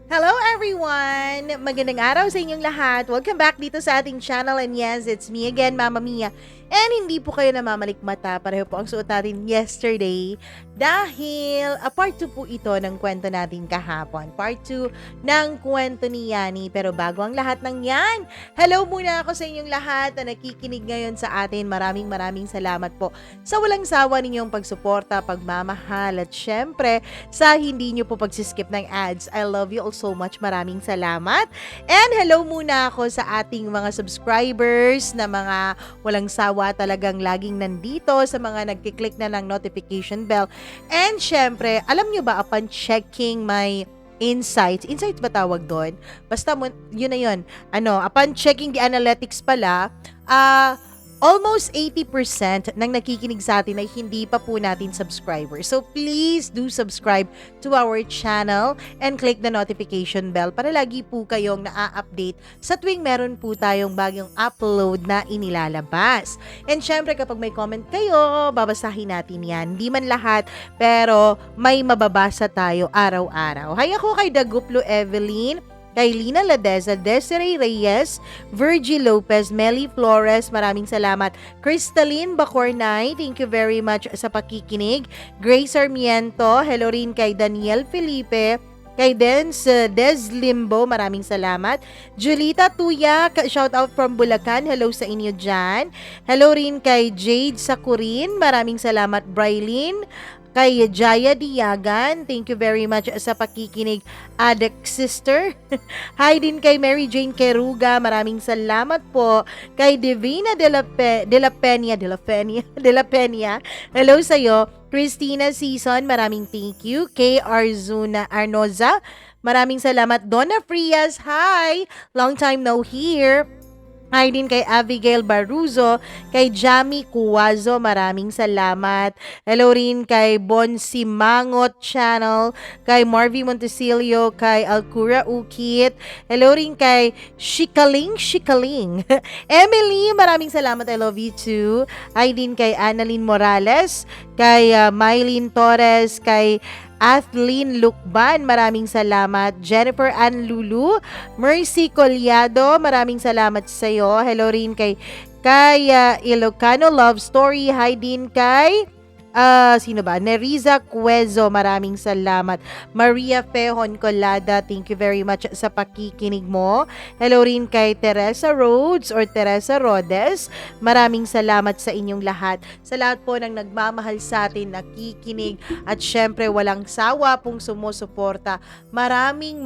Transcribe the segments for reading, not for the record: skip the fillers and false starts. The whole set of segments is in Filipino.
Hello everyone! Magandang araw sa inyong lahat. Welcome back dito sa ating channel and yes, it's me again, Mama Mia. And hindi po kayo namamalikmata, pareho po ang suot natin yesterday dahil part 2 po ito ng kwento natin kahapon. Part 2 ng kwento ni Yani. Pero bago ang lahat ng yan, hello muna ako sa inyong lahat na nakikinig ngayon sa atin. Maraming salamat po sa walang sawa ninyong pagsuporta, pagmamahal at syempre sa hindi nyo po pagsiskip ng ads. I love you all so much. Maraming salamat. And hello muna ako sa ating mga subscribers na mga walang sawa talagang laging nandito, sa mga nagkiklik na ng notification bell. And syempre, alam nyo ba upon checking my insights ba tawag doon? Basta yun na yun. Upon checking the analytics pala, almost 80% ng nakikinig sa atin ay hindi pa po natin subscribers. So please do subscribe to our channel and click the notification bell para lagi po kayong na-update sa tuwing meron po tayong bagong upload na inilalabas. And syempre kapag may comment kayo, babasahin natin yan. Hindi man lahat, pero may mababasa tayo araw-araw. Hi ako kay Daguplo Evelyn, kay Lina Ladeza, Desiree Reyes, Virgie Lopez, Melly Flores, maraming salamat. Crystalline Bacornay, thank you very much sa pakikinig. Grace Sarmiento, hello rin kay Daniel Felipe, kay Des Limbo, maraming salamat. Julita Tuya, shout out from Bulacan, hello sa inyo dyan. Hello rin kay Jade Sakurin, maraming salamat. Brylene, kay Jaya Diagan, thank you very much sa pakikinig. Adek Sister, hi din kay Mary Jane Keruga, maraming salamat po. Kay Divina de la Peña, hello sa'yo. Christina Season, maraming thank you. Kay Arzuna Arnoza, maraming salamat. Donna Frias, hi, long time no hear. Hi din kay Abigail Baruzo, kay Jamie Cuazo, maraming salamat. Hello rin kay Bonsi Mangot Channel, kay Marvy Montesilio, kay Alcura Ukit. Hello rin kay Shikaling. Emily, maraming salamat. I love you too. Hi din kay Annalyn Morales, kay Mylene Torres, kay Athleen Lukban, maraming salamat. Jennifer Ann Lulu, Mercy Colyado, maraming salamat sa iyo. Hello rin kay Ilocano Love Story. Hi din kay sino ba? Neriza Cuezo, maraming salamat. Maria Fejon Colada, thank you very much sa pakikinig mo. Hello rin kay Teresa Rhodes or Teresa Rodes, maraming salamat sa inyong lahat. Sa lahat po ng nagmamahal sa atin, nakikinig at syempre walang sawa pong sumusuporta. Maraming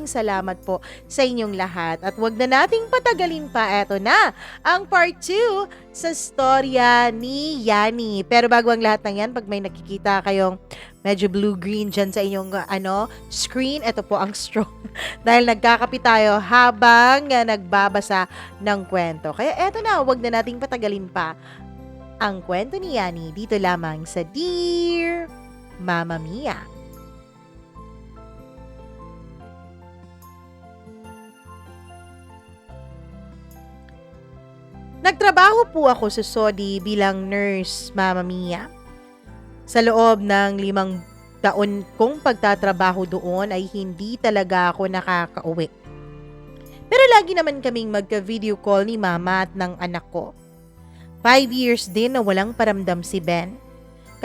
salamat po sa inyong lahat. At wag na nating patagalin pa, eto na ang part 2 sa storya ni Yani. Pero bago ang lahat ng yan, pag may nakikita kayong medyo blue-green dyan sa inyong screen, ito po ang straw. Dahil nagkakape tayo habang nagbabasa ng kwento. Kaya eto na, wag na nating patagalin pa ang kwento ni Yani dito lamang sa Dear Mama Mia. Nagtrabaho po ako sa Saudi bilang nurse, Mama Mia. Sa loob ng 5 taon kong pagtatrabaho doon ay hindi talaga ako nakakauwi. Pero lagi naman kaming magka-video call ni Mama at ng anak ko. 5 years din na walang paramdam si Ben.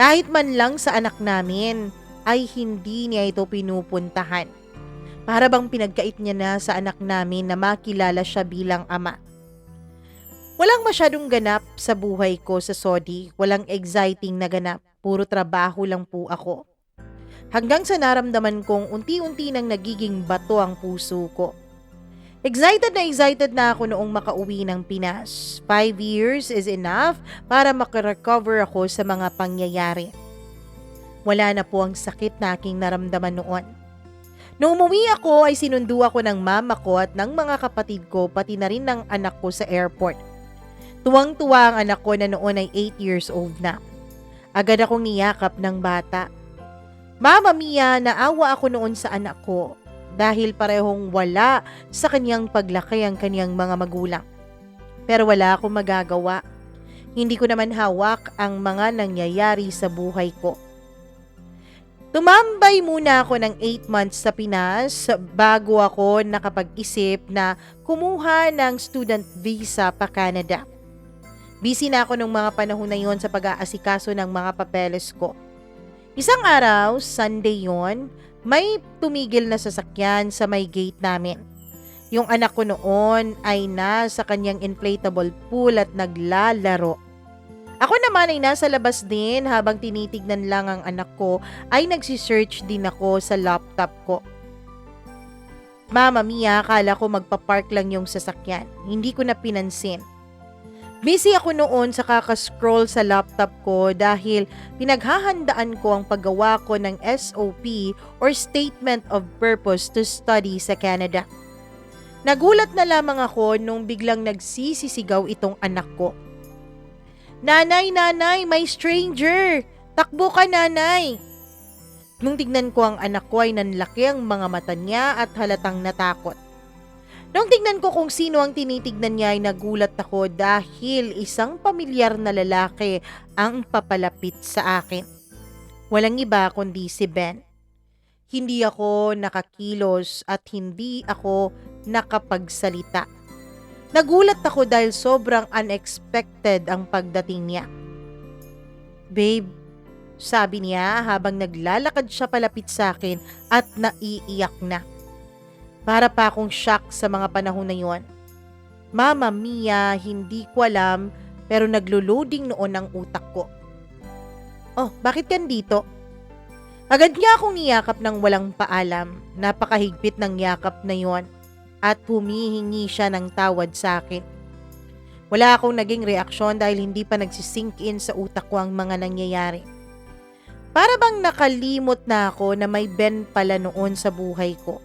Kahit man lang sa anak namin ay hindi niya ito pinupuntahan. Para bang pinagkait niya na sa anak namin na makilala siya bilang ama. Walang masyadong ganap sa buhay ko sa Saudi, walang exciting na ganap, puro trabaho lang po ako. Hanggang sa naramdaman kong unti-unti nang nagiging bato ang puso ko. Excited na ako noong makauwi ng Pinas. 5 years is enough para makarecover ako sa mga pangyayari. Wala na po ang sakit na aking naramdaman noon. Noong umuwi ako ay sinundo ako ng mama ko at ng mga kapatid ko pati na rin ng anak ko sa airport. Tuwang-tuwa ang anak ko na noon ay 8 years old na. Agad akong niyakap ng bata. Mama Mia, naawa ako noon sa anak ko dahil parehong wala sa kanyang paglaki ang kanyang mga magulang. Pero wala akong magagawa. Hindi ko naman hawak ang mga nangyayari sa buhay ko. Tumambay muna ako ng 8 months sa Pinas bago ako nakapag-isip na kumuha ng student visa pa Canada. Busy na ako nung mga panahon na yon sa pag-aasikaso ng mga papeles ko. Isang araw, Sunday yon, may tumigil na sasakyan sa may gate namin. Yung anak ko noon ay nasa kanyang inflatable pool at naglalaro. Ako naman ay nasa labas din habang tinitignan lang ang anak ko ay nagsisearch din ako sa laptop ko. Mama Mia, akala ko magpa-park lang yung sasakyan. Hindi ko na pinansin. Busy ako noon sa kakascroll sa laptop ko dahil pinaghahandaan ko ang paggawa ko ng SOP or Statement of Purpose to Study sa Canada. Nagulat na lamang ako nung biglang nagsisisigaw itong anak ko. Nanay, nanay, may stranger! Takbo ka, nanay! Nung tignan ko ang anak ko ay nanlaki ang mga mata niya at halatang natakot. Nung tignan ko kung sino ang tinitignan niya ay nagulat ako dahil isang pamilyar na lalaki ang papalapit sa akin. Walang iba kundi si Ben. Hindi ako nakakilos at hindi ako nakapagsalita. Nagulat ako dahil sobrang unexpected ang pagdating niya. Babe, sabi niya habang naglalakad siya palapit sa akin at naiiyak na. Para pa akong shock sa mga panahon na yon. Mama Mia, hindi ko alam pero naglo-loading noon ang utak ko. Oh, bakit ka dito? Agad niya akong niyakap ng walang paalam. Napakahigpit ng yakap na yon. At humihingi siya ng tawad sa akin. Wala akong naging reaksyon dahil hindi pa nagsisink in sa utak ko ang mga nangyayari. Para bang nakalimot na ako na may Ben pala noon sa buhay ko.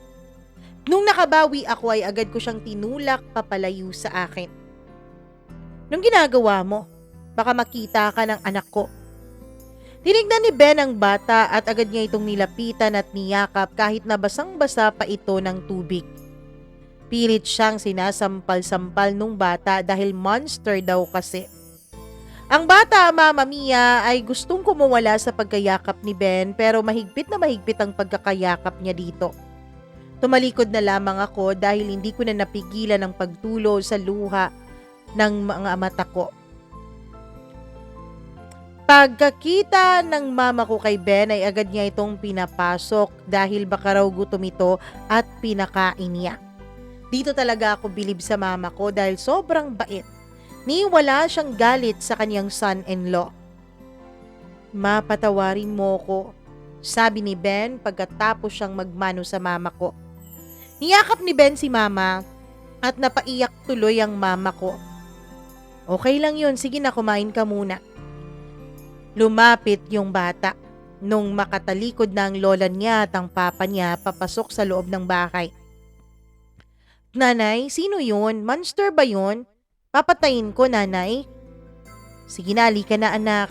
Nung nakabawi ako ay agad ko siyang tinulak papalayo sa akin. Nung ginagawa mo, baka makita ka ng anak ko. Tinignan ni Ben ang bata at agad niya itong nilapitan at niyakap kahit na basang-basa pa ito ng tubig. Pilit siyang sinasampal-sampal nung bata dahil monster daw kasi. Ang bata, Mama Mia, ay gustong kumawala sa pagkayakap ni Ben pero mahigpit na mahigpit ang pagkakayakap niya dito. Tumalikod na lamang ako dahil hindi ko na napigilan ang pagtulo sa luha ng mga mata ko. Pagkakita ng mama ko kay Ben ay agad niya itong pinapasok dahil baka raw gutom ito at pinakain niya. Dito talaga ako bilib sa mama ko dahil sobrang bait. Ni wala siyang galit sa kanyang son-in-law. Ma, patawarin mo ko, sabi ni Ben pagkatapos siyang magmano sa mama ko. Niyakap ni Ben si mama at napaiyak tuloy ang mama ko. Okay lang yun, sige na kumain ka muna. Lumapit yung bata nung makatalikod na ang lola niya at ang papa niya papasok sa loob ng bahay. Nanay, sino yun? Monster ba yun? Papatayin ko, nanay. Sige na, halika na anak.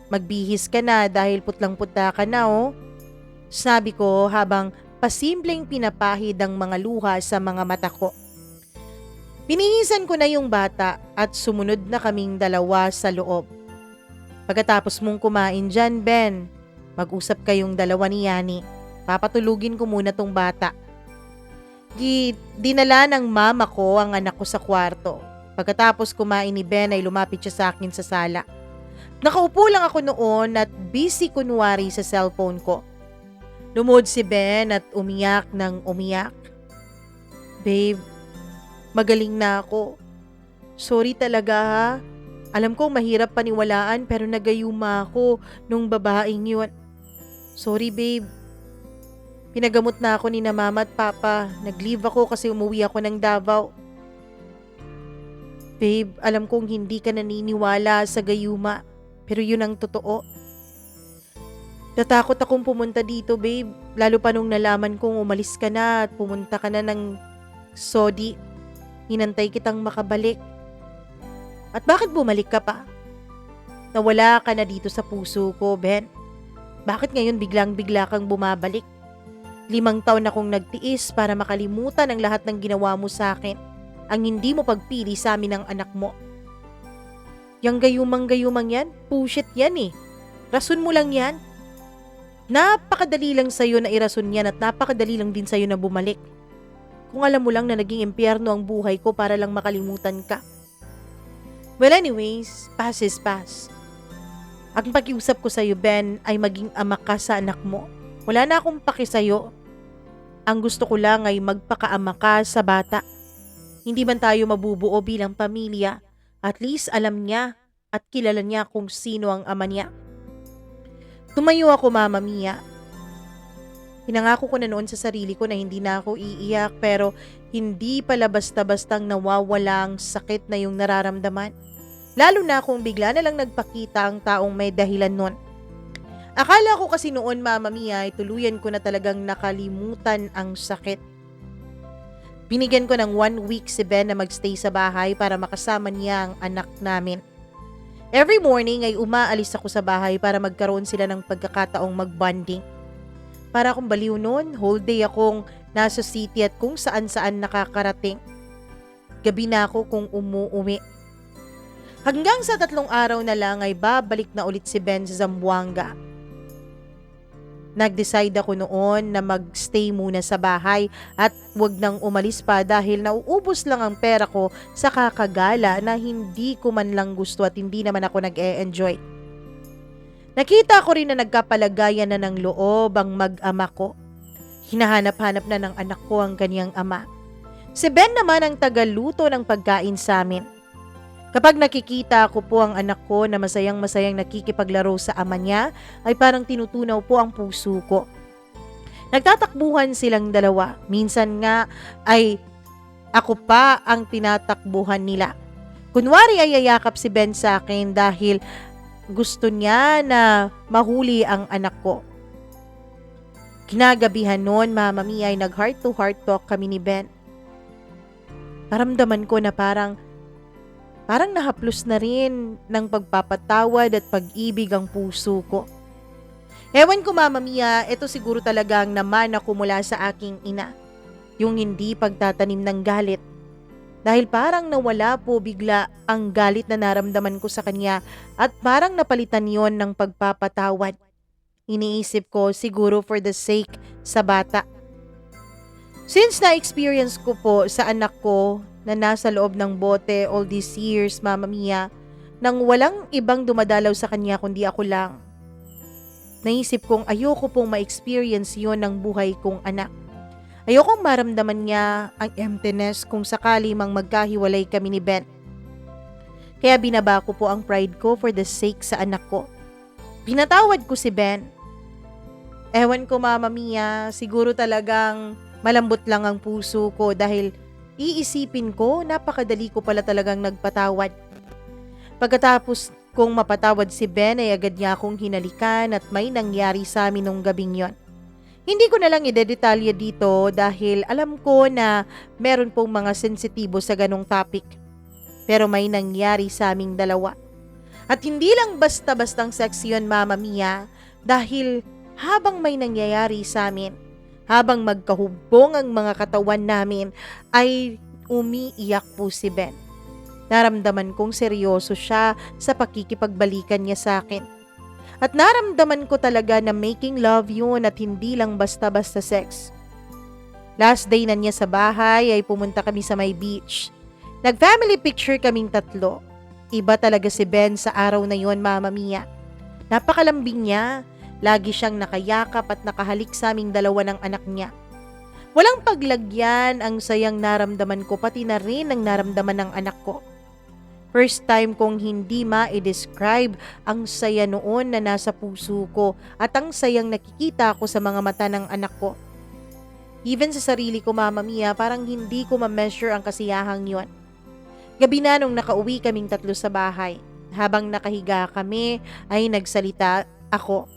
Magbihis ka na dahil putlang-putla ka na oh. Sabi ko habang pasimpleng pinapahid ang mga luha sa mga mata ko. Binihisan ko na yung bata at sumunod na kaming dalawa sa loob. Pagkatapos mong kumain dyan, Ben, mag-usap kayong dalawa ni Yani. Papatulugin ko muna tong bata. Dinala ng mama ko ang anak ko sa kwarto. Pagkatapos kumain ni Ben ay lumapit siya sa akin sa sala. Nakaupo lang ako noon at busy kunwari sa cellphone ko. Lumuhod si Ben at umiyak ng umiyak. Babe, magaling na ako. Sorry talaga ha. Alam kong mahirap paniwalaan pero nagayuma ako nung babaeng yun. Sorry babe. Pinagamot na ako ni na mama at papa. Nag-leave ako kasi umuwi ako ng Davao. Babe, alam kong hindi ka naniniwala sa gayuma. Pero yun ang totoo. Natakot akong pumunta dito, babe. Lalo pa nung nalaman kong umalis ka na at pumunta ka na ng Saudi. Hinantay kitang makabalik. At bakit bumalik ka pa? Nawala ka na dito sa puso ko, Ben. Bakit ngayon biglang-bigla kang bumabalik? 5 taon akong nagtiis para makalimutan ang lahat ng ginawa mo sa akin. Ang hindi mo pagpili sa amin ng anak mo. Yang gayumang-gayumang yan, pushit yan eh. Rason mo lang yan. Napakadali lang sa'yo na irason yan at napakadali lang din sa'yo na bumalik. Kung alam mo lang na naging impyerno ang buhay ko para lang makalimutan ka. Well anyways, past is past. Ang pakiusap ko sa'yo, Ben, ay maging ama ka sa anak mo. Wala na akong paki sa'yo. Ang gusto ko lang ay magpakaama ka sa bata. Hindi man tayo mabubuo bilang pamilya, at least alam niya at kilala niya kung sino ang ama niya. Tumayo ako, Mama Mia. Pinangako ko na noon sa sarili ko na hindi na ako iiyak, pero hindi pala basta-bastang nawawala ang sakit na yung nararamdaman. Lalo na kung bigla na lang nagpakita ang taong may dahilan nun. Akala ko kasi noon, Mama Mia, ay tuluyan ko na talagang nakalimutan ang sakit. Binigyan ko ng 1 week si Ben na magstay sa bahay para makasama niya ang anak namin. Every morning ay umaalis ako sa bahay para magkaroon sila ng pagkakataong mag-bonding. Para akong baliw noon, whole day akong nasa city at kung saan-saan nakakarating. Gabi na ako kung umuwi. Hanggang sa 3 araw na lang ay babalik na ulit si Ben sa Zamboanga. Nag-decide ako noon na magstay muna sa bahay at wag nang umalis pa dahil nauubos lang ang pera ko sa kakagala na hindi ko man lang gusto at hindi naman ako nag-e-enjoy. Nakita ko rin na nagkapalagayan na ng loob ang mag-ama ko. Hinahanap-hanap na ng anak ko ang kanyang ama. Si Ben naman ang tagaluto ng pagkain sa amin. Kapag nakikita ko po ang anak ko na masayang-masayang nakikipaglaro sa ama niya, ay parang tinutunaw po ang puso ko. Nagtatakbuhan silang dalawa. Minsan nga ay ako pa ang tinatakbuhan nila. Kunwari ay yayakap si Ben sa akin dahil gusto niya na mahuli ang anak ko. Kinagabihan noon, Mama Mia, ay nag-heart-to-heart talk kami ni Ben. Naramdaman ko na parang nahaplos na rin ng pagpapatawad at pag-ibig ang puso ko. Ewan ko, Mama Mia, ito siguro talagang naman ako mula sa aking ina. Yung hindi pagtatanim ng galit. Dahil parang nawala po bigla ang galit na naramdaman ko sa kanya at parang napalitan yon ng pagpapatawad. Iniisip ko siguro for the sake sa bata. Since na-experience ko po sa anak ko na nasa loob ng bote all these years, Mama Mia, nang walang ibang dumadalaw sa kanya kundi ako lang. Naisip kong ayoko pong ma-experience yon ng buhay kong anak. Ayokong maramdaman niya ang emptiness kung sakali mang magkahiwalay kami ni Ben. Kaya binaba ko po ang pride ko for the sake sa anak ko. Pinatawad ko si Ben. Ewan ko, Mama Mia, siguro talagang malambot lang ang puso ko dahil iisipin ko napakadali ko pala talagang nagpatawad. Pagkatapos kong mapatawad si Ben ay agad niya akong hinalikan at may nangyari sa amin nung gabing yon. Hindi ko na lang idedetalye dito dahil alam ko na meron pong mga sensitibo sa ganong topic. Pero may nangyari sa aming dalawa. At hindi lang basta-bastang sex yun, Mama Mia, dahil habang may nangyayari sa amin, habang magkahubong ang mga katawan namin, ay umiiyak po si Ben. Naramdaman kong seryoso siya sa pakikipagbalikan niya sa akin. At naramdaman ko talaga na making love yun at hindi lang basta-basta sex. Last day na niya sa bahay ay pumunta kami sa may beach. Nag-family picture kaming 3. Iba talaga si Ben sa araw na yon, Mama Mia. Napakalambing niya. Lagi siyang nakayakap at nakahalik sa aming dalawa ng anak niya. Walang paglagyan ang sayang naramdaman ko pati na rin ang naramdaman ng anak ko. First time kong hindi ma-describe ang saya noon na nasa puso ko at ang sayang nakikita ko sa mga mata ng anak ko. Even sa sarili ko, Mama Mia, parang hindi ko ma-measure ang kasiyahang yon. Gabi na nung nakauwi kaming 3 sa bahay. Habang nakahiga kami ay nagsalita ako.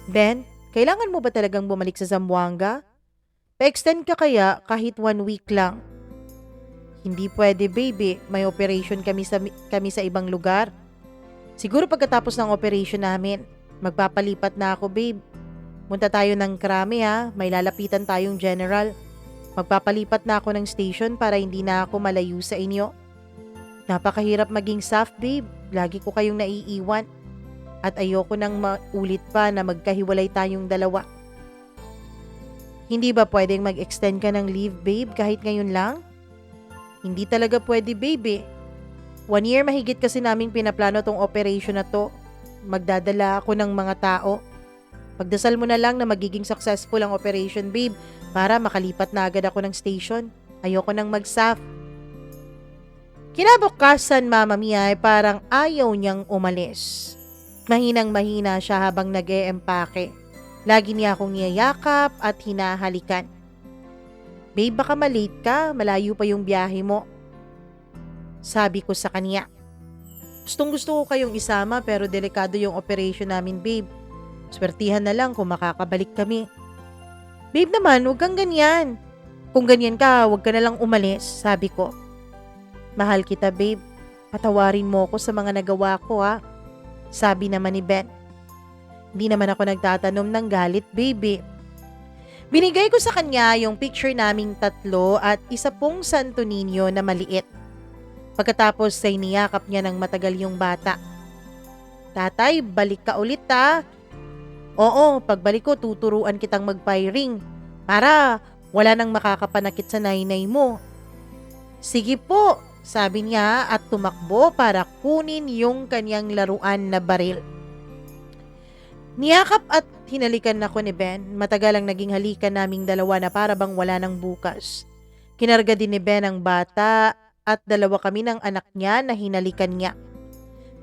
Ben, kailangan mo ba talagang bumalik sa Zamboanga? Pa-extend ka kaya kahit 1 week lang? Hindi pwede, baby. May operation kami sa ibang lugar. Siguro pagkatapos ng operation namin, magpapalipat na ako, babe. Punta tayo ng Krame, ha. May lalapitan tayong general. Magpapalipat na ako ng station para hindi na ako malayo sa inyo. Napakahirap maging staff, babe. Lagi ko kayong naiiwan. At ayoko nang maulit pa na magkahiwalay tayong dalawa. Hindi ba pwedeng mag-extend ka ng leave, babe, kahit ngayon lang? Hindi talaga pwede, babe. 1 year mahigit kasi naming pinaplano tong operation na to. Magdadala ako ng mga tao. Pagdasal mo na lang na magiging successful ang operation, babe, para makalipat na agad ako ng station. Ayoko nang mag-SAF. Kinabukasan, Mama Mia, ay parang ayaw niyang umalis. Mahinang-mahina siya habang nag-e-empake. Lagi niya akong niyayakap at hinahalikan. Babe, baka malate ka, malayo pa yung biyahe mo. Sabi ko sa kanya. Gustong-gusto ko kayong isama pero delikado yung operation namin, babe. Swertihan na lang kung makakabalik kami. Babe naman, huwag kang ganyan. Kung ganyan ka, huwag ka na lang umalis, sabi ko. Mahal kita, babe. Patawarin mo ko sa mga nagawa ko, ha. Sabi naman ni Ben. Hindi naman ako nagtatanom ng galit, baby. Binigay ko sa kanya yung picture naming 3 at isa pong Santo Niño na maliit. Pagkatapos ay niyakap niya ng matagal yung bata. Tatay, balik ka ulit, ha. Oo, pagbalik ko tuturuan kitang mag-firing para wala nang makakapanakit sa nainay mo. Sige po, sabi niya at tumakbo para kunin yung kanyang laruan na baril. Niyakap at hinalikan ako ni Ben. Matagal ang naging halikan naming dalawa na para bang wala nang bukas. Kinarga din ni Ben ang bata at 2 kami ng anak niya na hinalikan niya.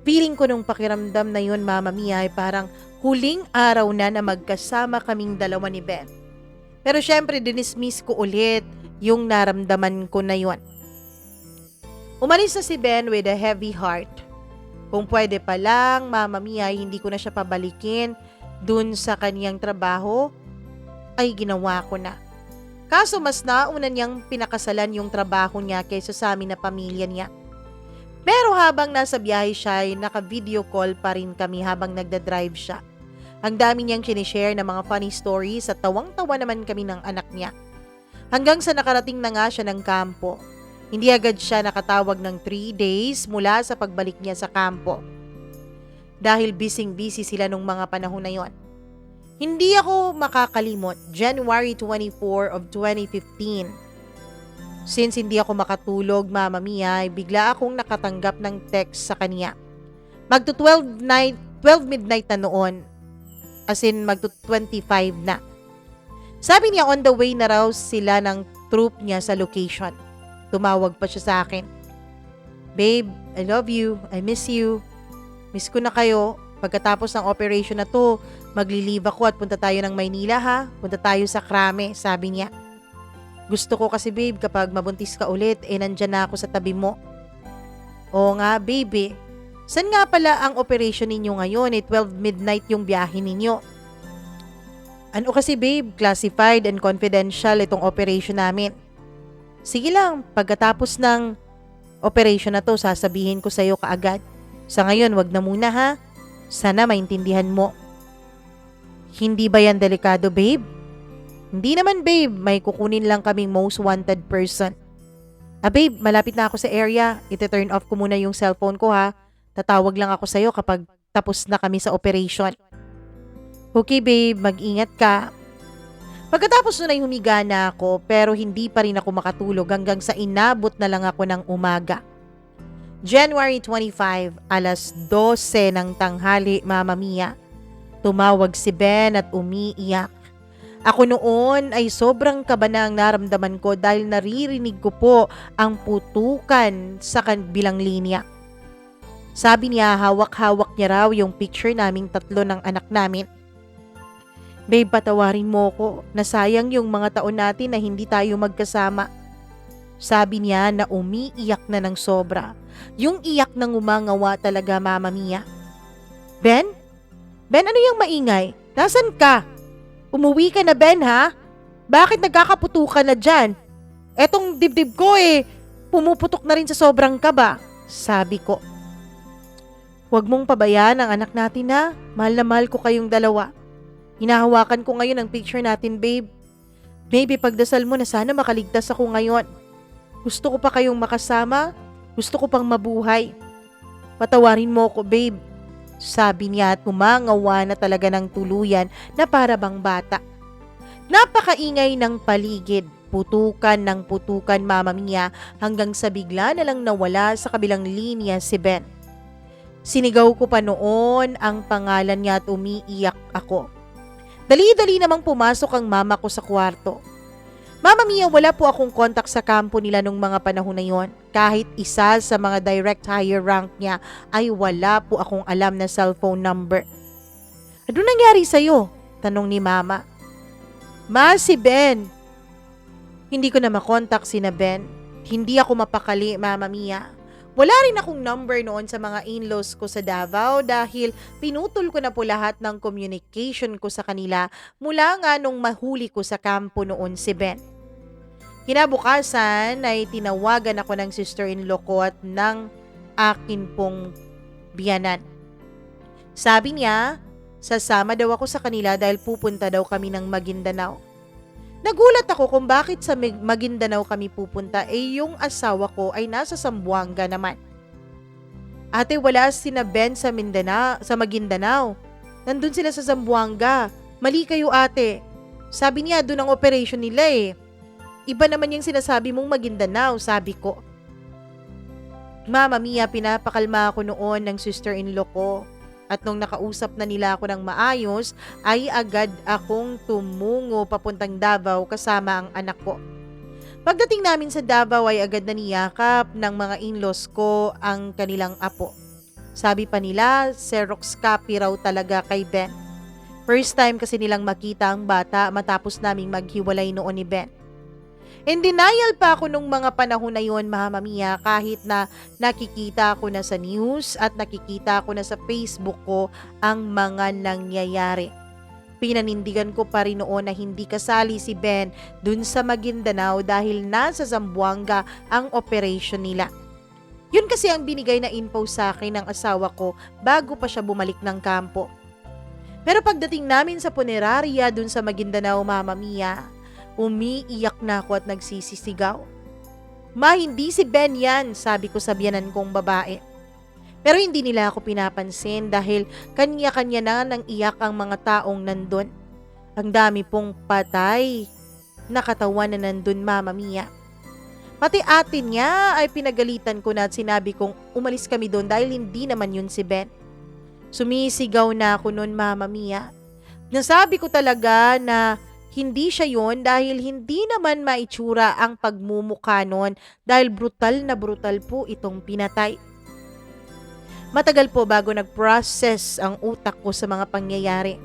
Feeling ko nung pakiramdam na yun, Mama Mia, ay parang huling araw na magkasama kaming 2 ni Ben. Pero syempre dinismiss ko ulit yung naramdaman ko na yun. Umalis na si Ben with a heavy heart. Kung pwede pa lang, Mama Mia, hindi ko na siya pabalikin dun sa kaniyang trabaho, ay ginawa ko na. Kaso mas nauna niyang pinakasalan yung trabaho niya kaysa sa amin na pamilya niya. Pero habang nasa biyahe siya, ay naka-video call pa rin kami habang nagda-drive siya. Ang dami niyang sinishare ng mga funny stories at tawang-tawa naman kami ng anak niya. Hanggang sa nakarating na nga siya ng kampo. Hindi agad siya nakatawag ng 3 days mula sa pagbalik niya sa kampo. Dahil busy sila nung mga panahon na yon. Hindi ako makakalimot, January 24 of 2015. Since hindi ako makatulog, Mama Mia, ay bigla akong nakatanggap ng text sa kanya. Magto-12 midnight na noon. As in, magto-25 na. Sabi niya on the way na raw sila ng troop niya sa location. Tumawag pa siya sa akin. Babe, I love you. I miss you. Miss ko na kayo. Pagkatapos ng operation na to, magli-leave ako at punta tayo ng Maynila, ha? Punta tayo sa Krame, sabi niya. Gusto ko kasi, babe, kapag mabuntis ka ulit, nandyan na ako sa tabi mo. Oo nga, baby. San nga pala ang operation ninyo ngayon? 12 midnight yung biyahe ninyo. Ano kasi, babe? Classified and confidential itong operation namin. Sige lang, pagkatapos ng operation na to, sasabihin ko sa'yo kaagad. Sa ngayon, wag na muna, ha? Sana maintindihan mo. Hindi ba yan delikado, babe? Hindi naman, babe. May kukunin lang kaming most wanted person. Babe, malapit na ako sa area. Iti-turn off ko muna yung cellphone ko, ha? Tatawag lang ako sa'yo kapag tapos na kami sa operation. Okay, babe. Mag-ingat ka. Pagkatapos nun ay humiga na ako pero hindi pa rin ako makatulog hanggang sa inabot na lang ako ng umaga. January 25, alas 12 ng tanghali, Mama Mia. Tumawag si Ben at umiiyak. Ako noon ay sobrang kaba na ang naramdaman ko dahil naririnig ko po ang putukan sa kabilang linya. Sabi niya hawak-hawak niya raw yung picture naming 3 ng anak namin. Babe, patawarin mo ko. Nasayang yung mga taon natin na hindi tayo magkasama. Sabi niya na umiiyak na ng sobra. Yung iyak ng umangawa talaga, Mama Mia. Ben? Ben, ano yung maingay? Nasaan ka? Umuwi ka na, Ben, ha? Bakit nagkakaputukan na dyan? Etong dibdib ko pumuputok na rin sa sobrang kaba. Sabi ko. Huwag mong pabayaan ang anak natin, ha? Mahal na mahal ko kayong dalawa. Hinahawakan ko ngayon ang picture natin, babe. Baby, pagdasal mo na sana makaligtas ako ngayon. Gusto ko pa kayong makasama. Gusto ko pang mabuhay. Patawarin mo ko, babe. Sabi niya at umangawa na talaga ng tuluyan na para bang bata. Napakaingay ng paligid, putukan ng putukan Mama Mia hanggang sa bigla na lang nawala sa kabilang linya si Ben. Sinigaw ko pa noon ang pangalan niya at umiiyak ako. Dali-dali namang pumasok ang mama ko sa kwarto. Mama Mia, wala po akong kontak sa kampo nila nung mga panahon na yon. Kahit isa sa mga direct hire rank niya ay wala po akong alam na cellphone number. Ano nangyari sa'yo? Tanong ni mama. Ma, si Ben. Hindi ko na makontak si na Ben. Hindi ako mapakali, Mama Mia. Wala rin akong number noon sa mga in-laws ko sa Davao dahil pinutol ko na po lahat ng communication ko sa kanila mula nga nung mahuli ko sa kampo noon si Ben. Kinabukasan ay tinawagan ako ng sister-in-law ko at ng akin pong biyanan. Sabi niya, sasama daw ako sa kanila dahil pupunta daw kami ng Maguindanao. Nagulat ako kung bakit sa Maguindanao kami pupunta yung asawa ko ay nasa Zamboanga naman. Ate, wala sina Ben sa Maguindanao. Nandun sila sa Zamboanga. Mali kayo ate. Sabi niya doon ang operation nila eh. Iba naman yung sinasabi mong Maguindanao, sabi ko. Mama Mia, pinapakalma ako noon ng sister-in-law ko. At nung nakausap na nila ako ng maayos, ay agad akong tumungo papuntang Davao kasama ang anak ko. Pagdating namin sa Davao ay agad na niyakap ng mga in-laws ko ang kanilang apo. Sabi pa nila, Xerox copy raw talaga kay Ben. First time kasi nilang makita ang bata matapos naming maghiwalay noon ni Ben. In denial pa ako nung mga panahon na yon, Mama Mia, kahit na nakikita ko na sa news at nakikita ko na sa Facebook ko ang mga nangyayari. Pinanindigan ko pa rin noon na hindi kasali si Ben dun sa Maguindanao dahil nasa Zamboanga ang operation nila. Yun kasi ang binigay na info sa akin ng asawa ko bago pa siya bumalik ng kampo. Pero pagdating namin sa punerarya dun sa Maguindanao, Mama Mia, umiiyak na ako at nagsisisigaw. Ma, hindi si Ben yan, sabi ko sa biyanan kong babae. Pero hindi nila ako pinapansin dahil kanya-kanya na nang iyak ang mga taong nandun. Ang dami pong patay na katawan na nandun, Mama Mia. Pati atin niya ay pinagalitan ko na at sinabi kong umalis kami doon dahil hindi naman yun si Ben. Sumisigaw na ako noon, Mama Mia. Nasabi ko talaga na hindi siya yon dahil hindi naman maitsura ang pagmumukha nun dahil brutal na brutal po itong pinatay. Matagal po bago nag-process ang utak ko sa mga pangyayari.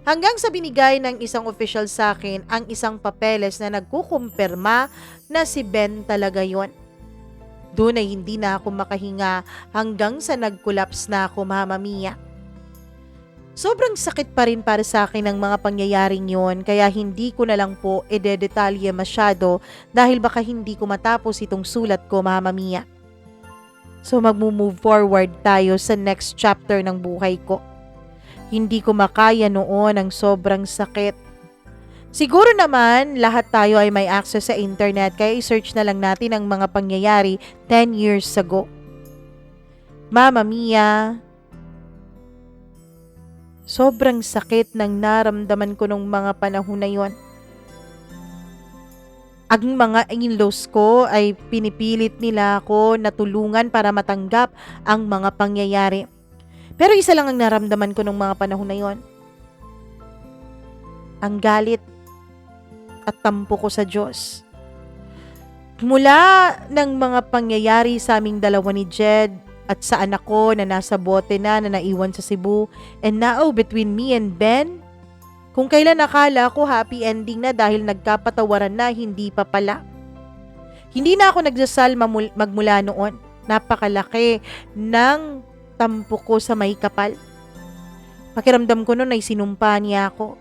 Hanggang sa binigay ng isang official sa akin ang isang papeles na nagkukumpirma na si Ben talaga yon. Doon ay hindi na ako makahinga hanggang sa nag-collapse na ako, Mama Mia. Sobrang sakit pa rin para sa akin ang mga pangyayaring yon kaya hindi ko na lang po ededetalye masyado dahil baka hindi ko matapos itong sulat ko, Mama Mia. So magmo-move forward tayo sa next chapter ng buhay ko. Hindi ko makaya noon ang sobrang sakit. Siguro naman lahat tayo ay may access sa internet kaya i-search na lang natin ang mga pangyayari 10 years ago. Mama Mia, sobrang sakit ng naramdaman ko nung mga panahon na yon. Ang mga in-laws ko ay pinipilit nila ako na tulungan para matanggap ang mga pangyayari. Pero isa lang ang naramdaman ko nung mga panahon na yon. Ang galit at tampo ko sa Diyos. Mula ng mga pangyayari sa aming dalawa ni Jed at sa anak ko na nasa bote na naiwan sa Cebu, and now between me and Ben, kung kailan nakala ko happy ending na dahil nagkapatawaran na, hindi pa pala. Hindi na ako nagdasal magmula noon. Napakalaki ng tampo ko sa may kapal. Pakiramdam ko noon ay sinumpa niya ako.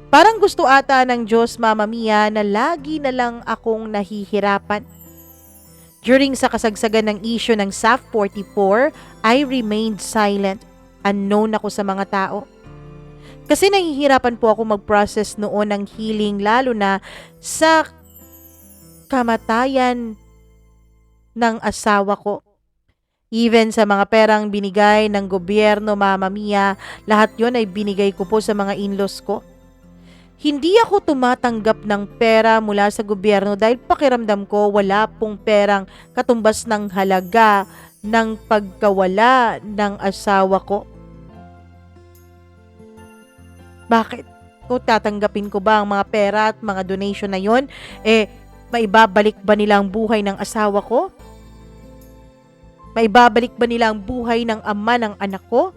Parang gusto ata ng Diyos, Mama Mia, na lagi na lang akong nahihirapan. During sa kasagsagan ng issue ng SAF 44, I remained silent. Unknown ako sa mga tao. Kasi nahihirapan po ako mag-process noon ng healing lalo na sa kamatayan ng asawa ko. Even sa mga perang binigay ng gobyerno, Mama Mia, lahat yon ay binigay ko po sa mga in-laws ko. Hindi ako tumatanggap ng pera mula sa gobyerno dahil pakiramdam ko wala pong perang katumbas ng halaga ng pagkawala ng asawa ko. Bakit? Kung tatanggapin ko ba ang mga pera at mga donation na yon, maibabalik ba nila ang buhay ng asawa ko? Maibabalik ba nila ang buhay ng ama ng anak ko?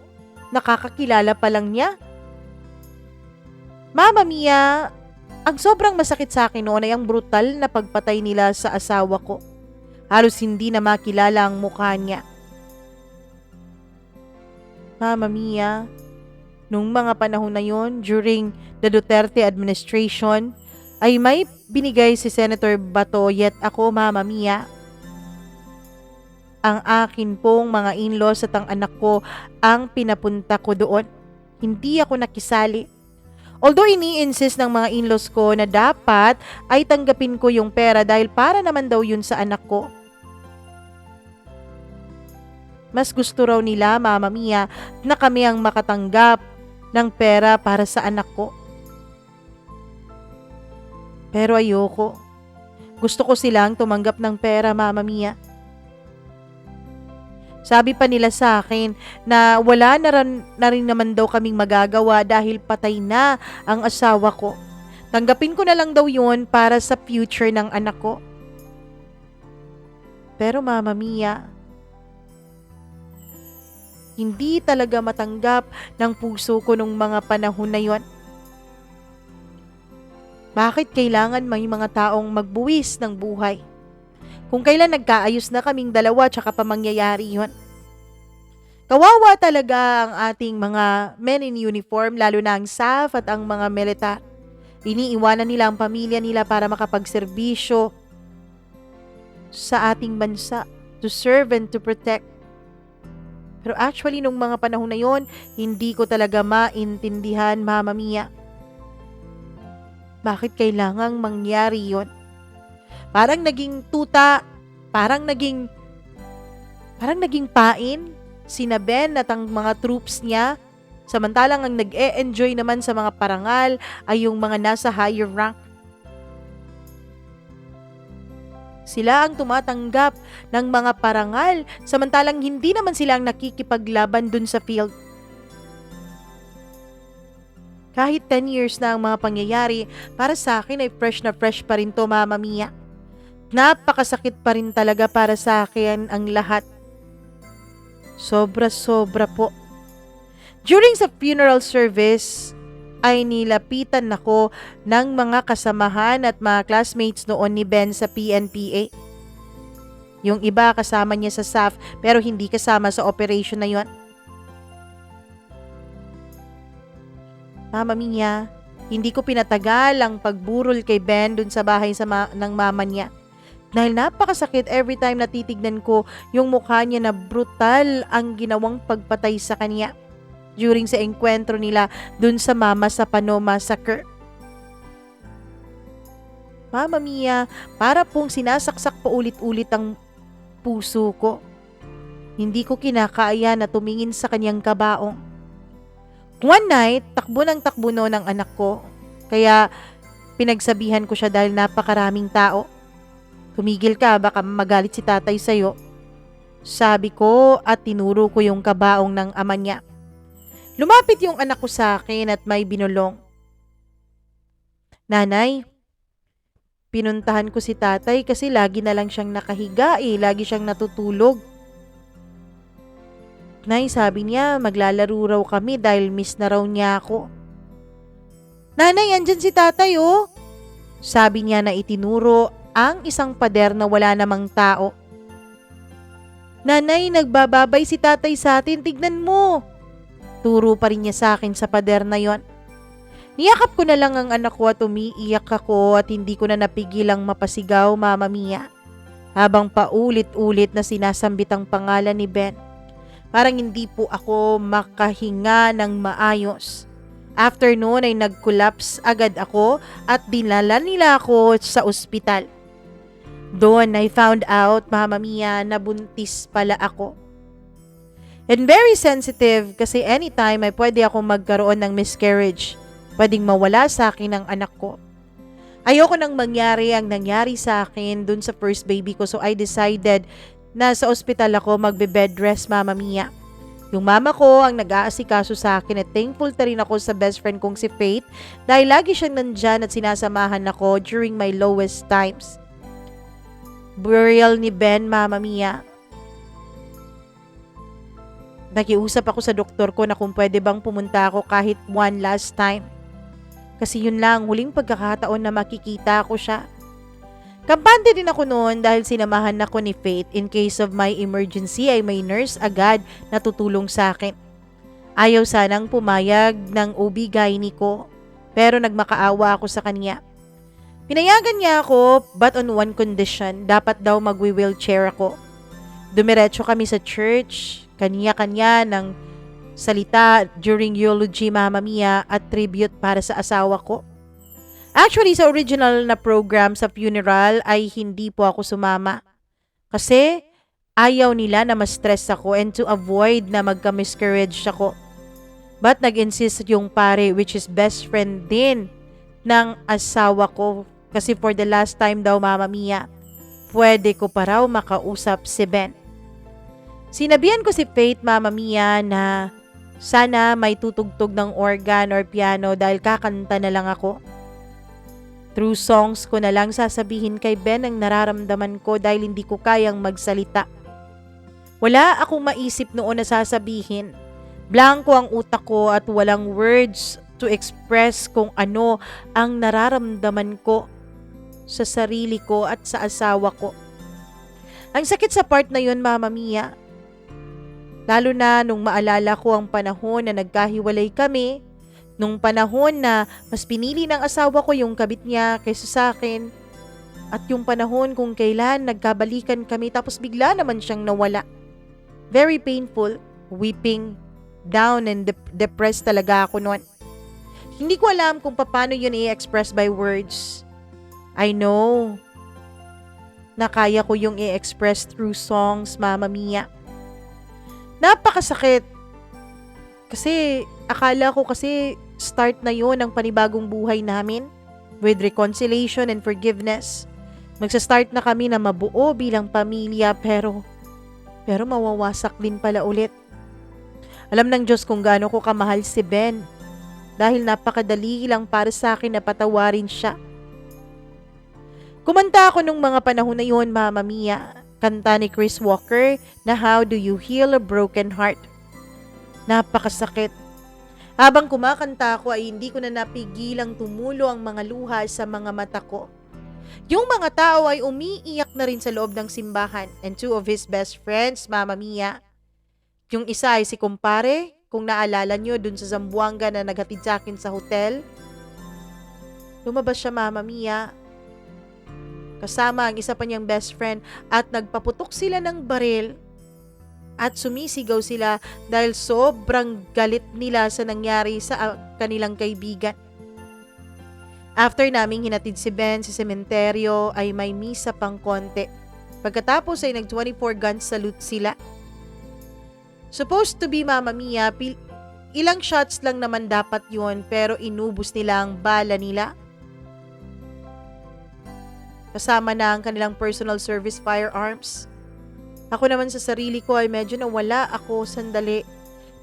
Nakakakilala pa lang niya. Mama Mia, ang sobrang masakit sa akin noon ay ang brutal na pagpatay nila sa asawa ko. Halos hindi na makilala ang mukha niya. Mama Mia, nung mga panahon na yon, during the Duterte administration, ay may binigay si Senator Bato, yet ako, Mama Mia, ang akin pong mga in-laws at ang anak ko ang pinapunta ko doon. Hindi ako nakisali. Although ini-insist ng mga in-laws ko na dapat ay tanggapin ko yung pera dahil para naman daw yun sa anak ko. Mas gusto raw nila, Mama Mia, na kami ang makatanggap ng pera para sa anak ko. Pero ayoko. Gusto ko silang tumanggap ng pera, Mama Mia. Sabi pa nila sa akin na wala na rin naman daw kaming magagawa dahil patay na ang asawa ko. Tanggapin ko na lang daw yun para sa future ng anak ko. Pero Mama Mia, hindi talaga matanggap ng puso ko nung mga panahon na yon. Bakit kailangan may mga taong magbuwis ng buhay? Kung kailan nagkaayos na kaming dalawa tsaka pa mangyayari yun. Kawawa talaga ang ating mga men in uniform, lalo na ang SAF at ang mga militar. Iniiwanan nila ang pamilya nila para makapagserbisyo sa ating bansa, to serve and to protect. Pero actually, nung mga panahon na yon, hindi ko talaga maintindihan, Mama Mia. Bakit kailangang mangyari yon? Parang naging tuta, parang naging pain, sina Ben at ang mga troops niya, samantalang ang nag-e-enjoy naman sa mga parangal ay yung mga nasa higher rank. Sila ang tumatanggap ng mga parangal, samantalang hindi naman sila ang nakikipaglaban dun sa field. Kahit 10 years na ang mga pangyayari, para sa akin ay fresh na fresh pa rin to, Mama Mia. Napakasakit pa rin talaga para sa akin ang lahat. Sobra-sobra po. During sa funeral service, ay nilapitan ako ng mga kasamahan at mga classmates noon ni Ben sa PNPA. Yung iba kasama niya sa SAF pero hindi kasama sa operation na yon. Mama Mia, hindi ko pinatagal ang pagburol kay Ben dun sa bahay ng mama niya. Dahil napakasakit every time na titignan ko yung mukha niya na brutal ang ginawang pagpatay sa kanya during sa enkwentro nila dun sa Mama sa Pano Massacre. Mama Mia, para pong sinasaksak pa ulit-ulit ang puso ko. Hindi ko kinakaya na tumingin sa kanyang kabaong. One night, takbo ng takbo noon ang anak ko. Kaya pinagsabihan ko siya dahil napakaraming tao. Tumigil ka, baka magalit si tatay sa'yo. Sabi ko at tinuro ko yung kabaong ng ama niya. Lumapit yung anak ko sa akin at may binulong. Nanay, pinuntahan ko si tatay kasi lagi na lang siyang nakahiga lagi siyang natutulog. Nay, sabi niya maglalaro raw kami dahil miss na raw niya ako. Nanay, andyan si tatay oh. Sabi niya na itinuro ang isang pader na wala namang tao. Nanay, nagbababay si tatay sa atin, tignan mo. Turo pa rin niya sa akin sa pader na yon. Niyakap ko na lang ang anak ko at umiiyak ako at hindi ko na napigilang mapasigaw, Mama Mia. Habang paulit-ulit na sinasambit ang pangalan ni Ben. Parang hindi po ako makahinga ng maayos. After noon ay nag-collapse agad ako at dinala nila ako sa ospital. Doon I found out, Mama Mia, na buntis pala ako. And very sensitive kasi anytime ay pwede akong magkaroon ng miscarriage. Pwedeng mawala sa akin ang anak ko. Ayoko nang mangyari ang nangyari sa akin dun sa first baby ko, so I decided na sa ospital ako magbe-bed rest, Mama Mia. Yung mama ko ang nag-aasikaso sa akin at thankful na rin ako sa best friend kong si Faith dahil lagi siyang nandyan at sinasamahan ako during my lowest times. Burial ni Ben, Mama Mia. Nakiusap ako sa doktor ko na kung pwede bang pumunta ako kahit one last time. Kasi yun lang, huling pagkakataon na makikita ko siya. Kampante din ako noon dahil sinamahan ako ni Faith in case of my emergency ay may nurse agad na tutulong sa akin. Ayaw sanang pumayag ng OB-GYN ko, pero nagmakaawa ako sa kanya. Pinayagan niya ako but on one condition, dapat daw mag-wheelchair ako. Dumiretso kami sa church, kanya-kanya ng salita during eulogy, Mama Mia, at tribute para sa asawa ko. Actually, sa original na program sa funeral ay hindi po ako sumama. Kasi ayaw nila na ma-stress ako and to avoid na magka-miscarriage ako. But nag-insist yung pare, which is best friend din ng asawa ko. Kasi for the last time daw, Mama Mia, pwede ko pa raw makausap si Ben. Sinabihan ko si Faith, Mama Mia, na sana may tutugtog ng organ or piano dahil kakanta na lang ako. Through songs ko na lang sasabihin kay Ben ang nararamdaman ko dahil hindi ko kayang magsalita. Wala akong maisip noon na sasabihin. Blanko ang utak ko at walang words to express kung ano ang nararamdaman ko sa sarili ko at sa asawa ko. Ang sakit sa part na yun, Mama Mia. Lalo na nung maalala ko ang panahon na nagkahiwalay kami, nung panahon na mas pinili ng asawa ko yung kabit niya kaysa sa akin, at yung panahon kung kailan nagkabalikan kami tapos bigla naman siyang nawala. Very painful, weeping, down and depressed talaga ako noon. Hindi ko alam kung paano yun i-express by words. I know na kaya ko yung i-express through songs, Mama Mia. Napakasakit. Kasi akala ko kasi start na yun ang panibagong buhay namin with reconciliation and forgiveness. Magsa-start na kami na mabuo bilang pamilya pero mawawasak din pala ulit. Alam ng Diyos kung gaano ko kamahal si Ben dahil napakadali lang para sa akin na patawarin siya. Kumanta ako nung mga panahon na yun, Mama Mia. Kanta ni Chris Walker na How Do You Heal a Broken Heart. Napakasakit. Habang kumakanta ako ay hindi ko na napigilang tumulo ang mga luha sa mga mata ko. Yung mga tao ay umiiyak na rin sa loob ng simbahan and two of his best friends, Mama Mia. Yung isa ay si kumpare, kung naalala nyo dun sa Zamboanga na naghatid sa akin sa hotel. Lumabas siya, Mama Mia. Kasama ang isa pa niyang best friend at nagpaputok sila ng baril. At sumisigaw sila dahil sobrang galit nila sa nangyari sa kanilang kaibigan. After naming hinatid si Ben sa sementeryo ay may misa pang konti. Pagkatapos ay nag-24 gun salute sila. Supposed to be, Mama Mia, ilang shots lang naman dapat yun pero inubos nila ang bala nila. Kasama na ang kanilang personal service firearms. Ako naman sa sarili ko ay medyo nawala ako sandali.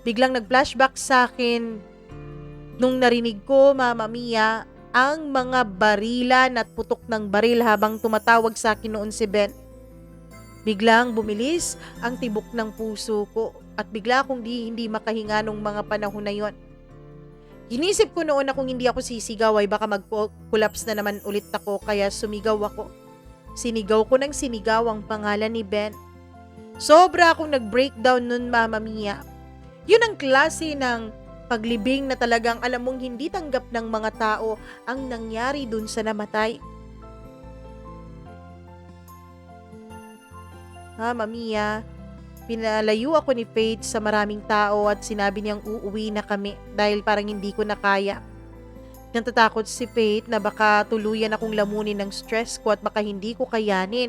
Biglang nag-flashback sa akin nung narinig ko, Mama Mia, ang mga barilan at putok ng baril habang tumatawag sa akin noon si Ben. Biglang bumilis ang tibok ng puso ko at bigla akong hindi makahinga nung mga panahon na yon. Inisip ko noon na kung hindi ako sisigaw ay baka mag-collapse na naman ulit ako kaya sumigaw ako. Sinigaw ko ng sinigaw ang pangalan ni Ben. Sobra akong nag-breakdown nun, Mama Mia. Yun ang klase ng paglibing na talagang alam mong hindi tanggap ng mga tao ang nangyari dun sa namatay. Mama Mia, pinalayo ako ni Faith sa maraming tao at sinabi niyang uuwi na kami dahil parang hindi ko na kaya. Natatakot si Faith na baka tuluyan akong lamunin ng stress ko at baka hindi ko kayanin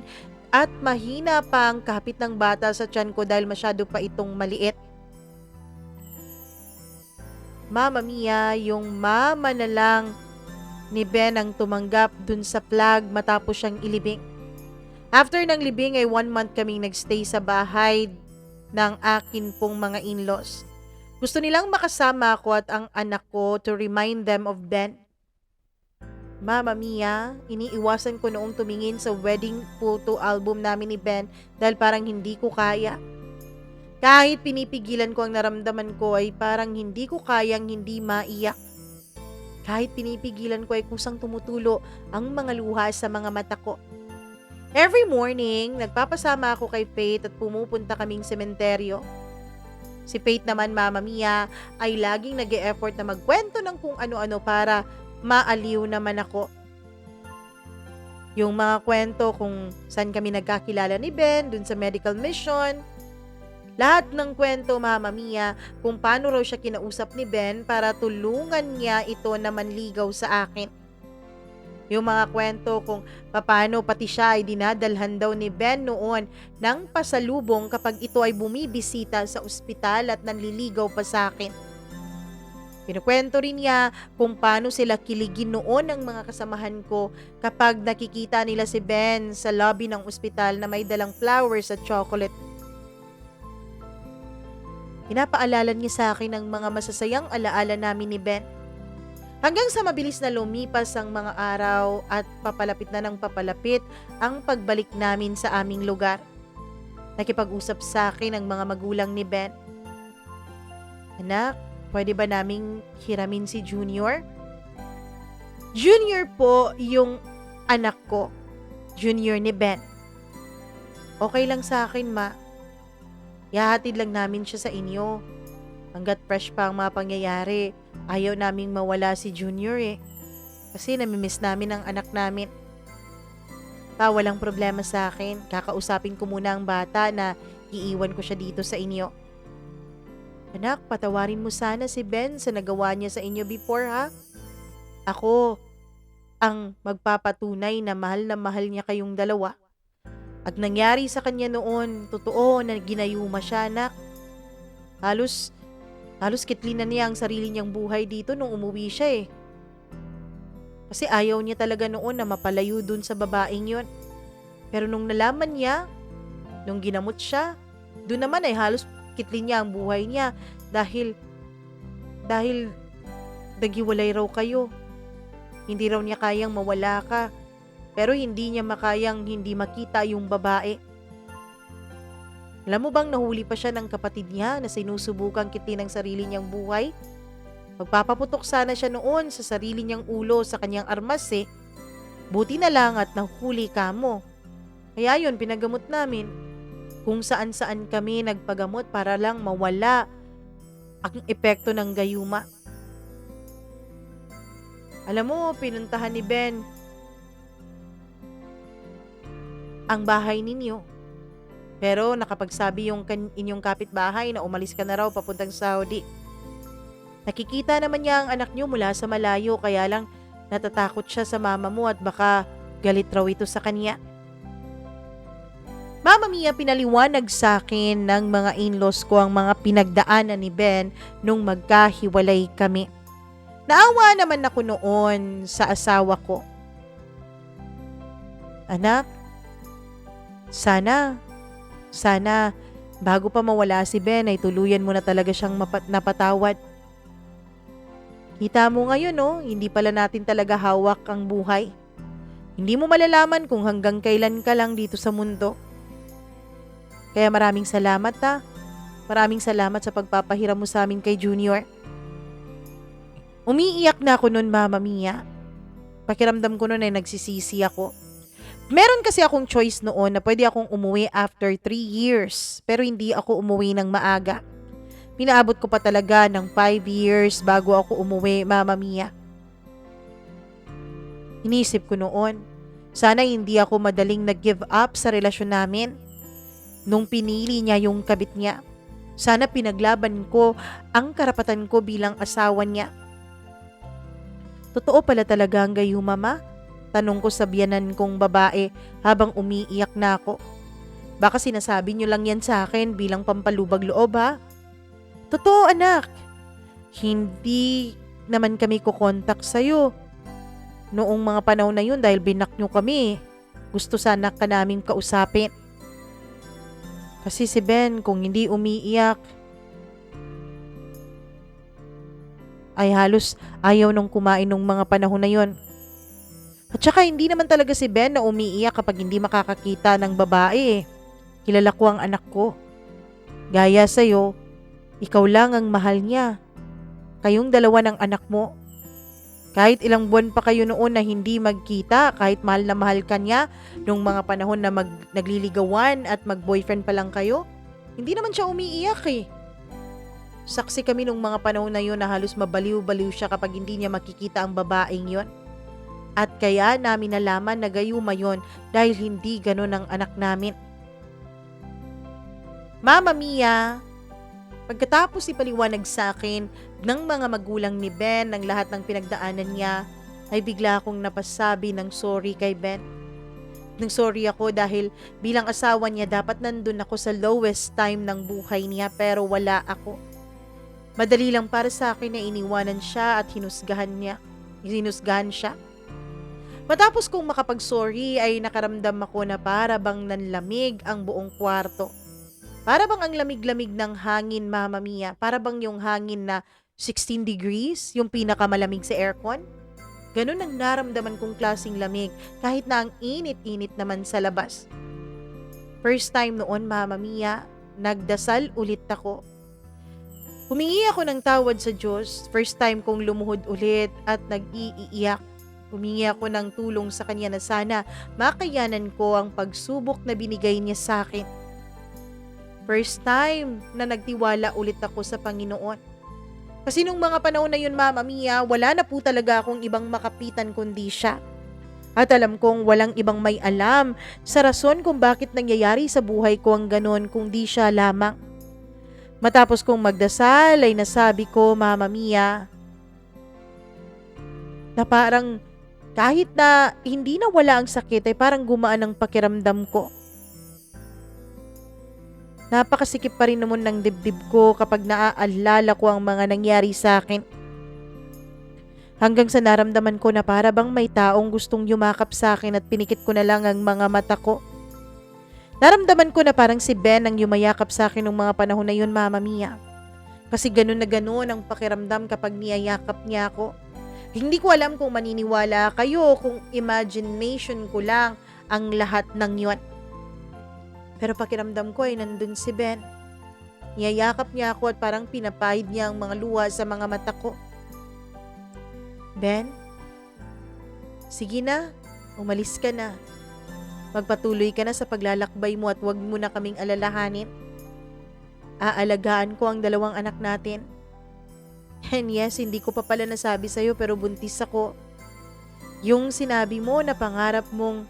at mahina pa ang kapit ng bata sa tiyan ko dahil masyado pa itong maliit. Mama Mia, yung mama na lang ni Ben ang tumanggap dun sa flag matapos siyang ilibing. After ng libing ay 1 month kaming nagstay sa bahay ng akin pong mga in-laws. Gusto nilang makasama ako at ang anak ko to remind them of Ben. Mama Mia, iniiwasan ko noong tumingin sa wedding photo album namin ni Ben dahil parang hindi ko kaya. Kahit pinipigilan ko ang naramdaman ko ay parang hindi ko kayang hindi maiyak. Kahit pinipigilan ko ay kusang tumutulo ang mga luha sa mga mata ko. Every morning, nagpapasama ako kay Faith at pumupunta kaming sementeryo. Si Faith naman, Mama Mia, ay laging nag-e-effort na magkwento ng kung ano-ano para maaliw naman ako. Yung mga kwento kung saan kami nagkakilala ni Ben, dun sa medical mission. Lahat ng kwento, Mama Mia, kung paano raw siya kinausap ni Ben para tulungan niya ito na manligaw sa akin. Yung mga kwento kung paano pati siya ay dinadalhan daw ni Ben noon ng pasalubong kapag ito ay bumibisita sa ospital at nanliligaw pa sa akin. Kinukwento rin niya kung paano sila kiligin noon ng mga kasamahan ko kapag nakikita nila si Ben sa lobby ng ospital na may dalang flowers at chocolate. Pinapaalala niya sa akin ang mga masasayang alaala namin ni Ben. Hanggang sa mabilis na lumipas ang mga araw at papalapit na ng papalapit ang pagbalik namin sa aming lugar. Nakipag-usap sa akin ang mga magulang ni Ben. Anak, pwede ba naming hiramin si Junior? Junior po yung anak ko. Junior ni Ben. Okay lang sa akin, ma. Ihahatid lang namin siya sa inyo. Hanggat fresh pa ang mga pangyayari, ayaw naming mawala si Junior eh. Kasi namimiss namin ang anak namin. Pa, walang problema sa akin. Kakausapin ko muna ang bata na iiwan ko siya dito sa inyo. Anak, patawarin mo sana si Ben sa nagawa niya sa inyo before, ha? Ako ang magpapatunay na mahal niya kayong dalawa. At nangyari sa kanya noon, totoo na ginayuma siya, anak. Halos kitlinan niya ang sarili niyang buhay dito nung umuwi siya eh. Kasi ayaw niya talaga noon na mapalayo dun sa babaeng yon. Pero nung nalaman niya, nung ginamot siya, dun naman ay halos kitlin niya ang buhay niya dahil naghiwalay raw kayo. Hindi raw niya kayang mawala ka. Pero hindi niya makayang hindi makita yung babae. Alam mo bang nahuli pa siya ng kapatid niya na sinusubukang kitlin ang sarili niyang buhay? Magpapaputok sana siya noon sa sarili niyang ulo sa kanyang armas eh. Buti na lang at nahuli ka mo. Kaya yun, pinagamot namin. Kung saan-saan kami nagpagamot para lang mawala ang epekto ng gayuma. Alam mo, pinuntahan ni Ben ang bahay ninyo. Pero nakapagsabi yung inyong kapitbahay na umalis ka na raw papuntang Saudi. Nakikita naman niya ang anak niyo mula sa malayo kaya lang natatakot siya sa mama mo at baka galit raw ito sa kanya. Mama Mia, pinaliwanag sa akin ng mga in-laws ko ang mga pinagdaanan ni Ben nung magkahiwalay kami. Naawa naman ako noon sa asawa ko. Anak, sana bago pa mawala si Ben ay tuluyan mo na talaga siyang napatawad. Kita mo ngayon hindi pala natin talaga hawak ang buhay. Hindi mo malalaman kung hanggang kailan ka lang dito sa mundo. Kaya maraming salamat ha. Maraming salamat sa pagpapahiram mo sa amin kay Junior. Umiiyak na ako noon, Mama Mia. Pakiramdam ko noon ay nagsisisi ako. Meron kasi akong choice noon na pwede akong umuwi after 3 years. Pero hindi ako umuwi ng maaga. Pinaabot ko pa talaga ng 5 years bago ako umuwi, Mama Mia. Inisip ko noon, sana hindi ako madaling nag-give up sa relasyon namin. Nung pinili niya yung kabit niya, sana pinaglaban ko ang karapatan ko bilang asawa niya. Totoo pala talaga ang gayuma, Ma? Tanong ko sa biyanan kong babae habang umiiyak na ako. Baka sinasabi niyo lang yan sa akin bilang pampalubag loob ha? Totoo anak. Hindi naman kami kukontak sa'yo noong mga panahon na yun dahil binak nyo kami. Gusto sana ka naming kausapin. Kasi si Ben, kung hindi umiiyak, ay halos ayaw nung kumain nung mga panahon na yun. At saka hindi naman talaga si Ben na umiiyak kapag hindi makakakita ng babae. Kilala ko ang anak ko. Gaya sa'yo, ikaw lang ang mahal niya. Kayong dalawa ng anak mo. Kahit ilang buwan pa kayo noon na hindi magkita, kahit mahal na mahal ka niya, nung mga panahon na nagliligawan at mag-boyfriend pa lang kayo, hindi naman siya umiiyak eh. Saksi kami nung mga panahon na yun na halos mabaliw-baliw siya kapag hindi niya makikita ang babaeng yon. At kaya namin nalaman na gayuma yon dahil hindi ganon ang anak namin. Mama Mia, pagkatapos ipaliwanag sa akin ng mga magulang ni Ben ng lahat ng pinagdaanan niya, ay bigla akong napasabi ng sorry kay Ben. Nang sorry ako dahil bilang asawa niya dapat nandun ako sa lowest time ng buhay niya pero wala ako. Madali lang para sa akin na iniwanan siya at hinusgahan siya. Matapos kong makapag-sorry ay nakaramdam ako na para bang nanlamig ang buong kwarto. Para bang ang lamig-lamig ng hangin, Mama Mia. Para bang yung hangin na 16 degrees, yung pinakamalamig sa aircon. Ganun ang naramdaman kong klaseng lamig kahit na ang init-init naman sa labas. First time noon, Mama Mia, nagdasal ulit ako. Humingi ako ng tawad sa Diyos. First time kong lumuhod ulit at nag-iiyak. Humingi ako ng tulong sa Kanya na sana makayanan ko ang pagsubok na binigay niya sa akin. First time na nagtiwala ulit ako sa Panginoon. Kasi nung mga panahon na yun, Mama Mia, wala na po talaga akong ibang makapitan kundi siya. At alam kong walang ibang may alam sa rason kung bakit nangyayari sa buhay ko ang ganon kundi siya lamang. Matapos kong magdasal ay nasabi ko, Mama Mia, na parang kahit na hindi na wala ang sakit ay parang gumaan ang pakiramdam ko. Napakasikip pa rin naman ng dibdib ko kapag naaalala ko ang mga nangyari sa akin. Hanggang sa naramdaman ko na para bang may taong gustong yumakap sa akin at pinikit ko na lang ang mga mata ko. Naramdaman ko na parang si Ben ang yumayakap sa akin ng mga panahon na yun, Mama Mia. Kasi ganun na ganun ang pakiramdam kapag niyayakap niya ako. Hindi ko alam kung maniniwala kayo kung imagination ko lang ang lahat ng yun. Pero pakiramdam ko ay nandun si Ben. Niyayakap niya ako at parang pinapahid niya ang mga luha sa mga mata ko. Ben, sige na, umalis ka na. Magpatuloy ka na sa paglalakbay mo at huwag mo na kaming alalahanin. Aalagaan ko ang dalawang anak natin. And yes, hindi ko pa pala nasabi sa'yo pero buntis ako. Yung sinabi mo na pangarap mong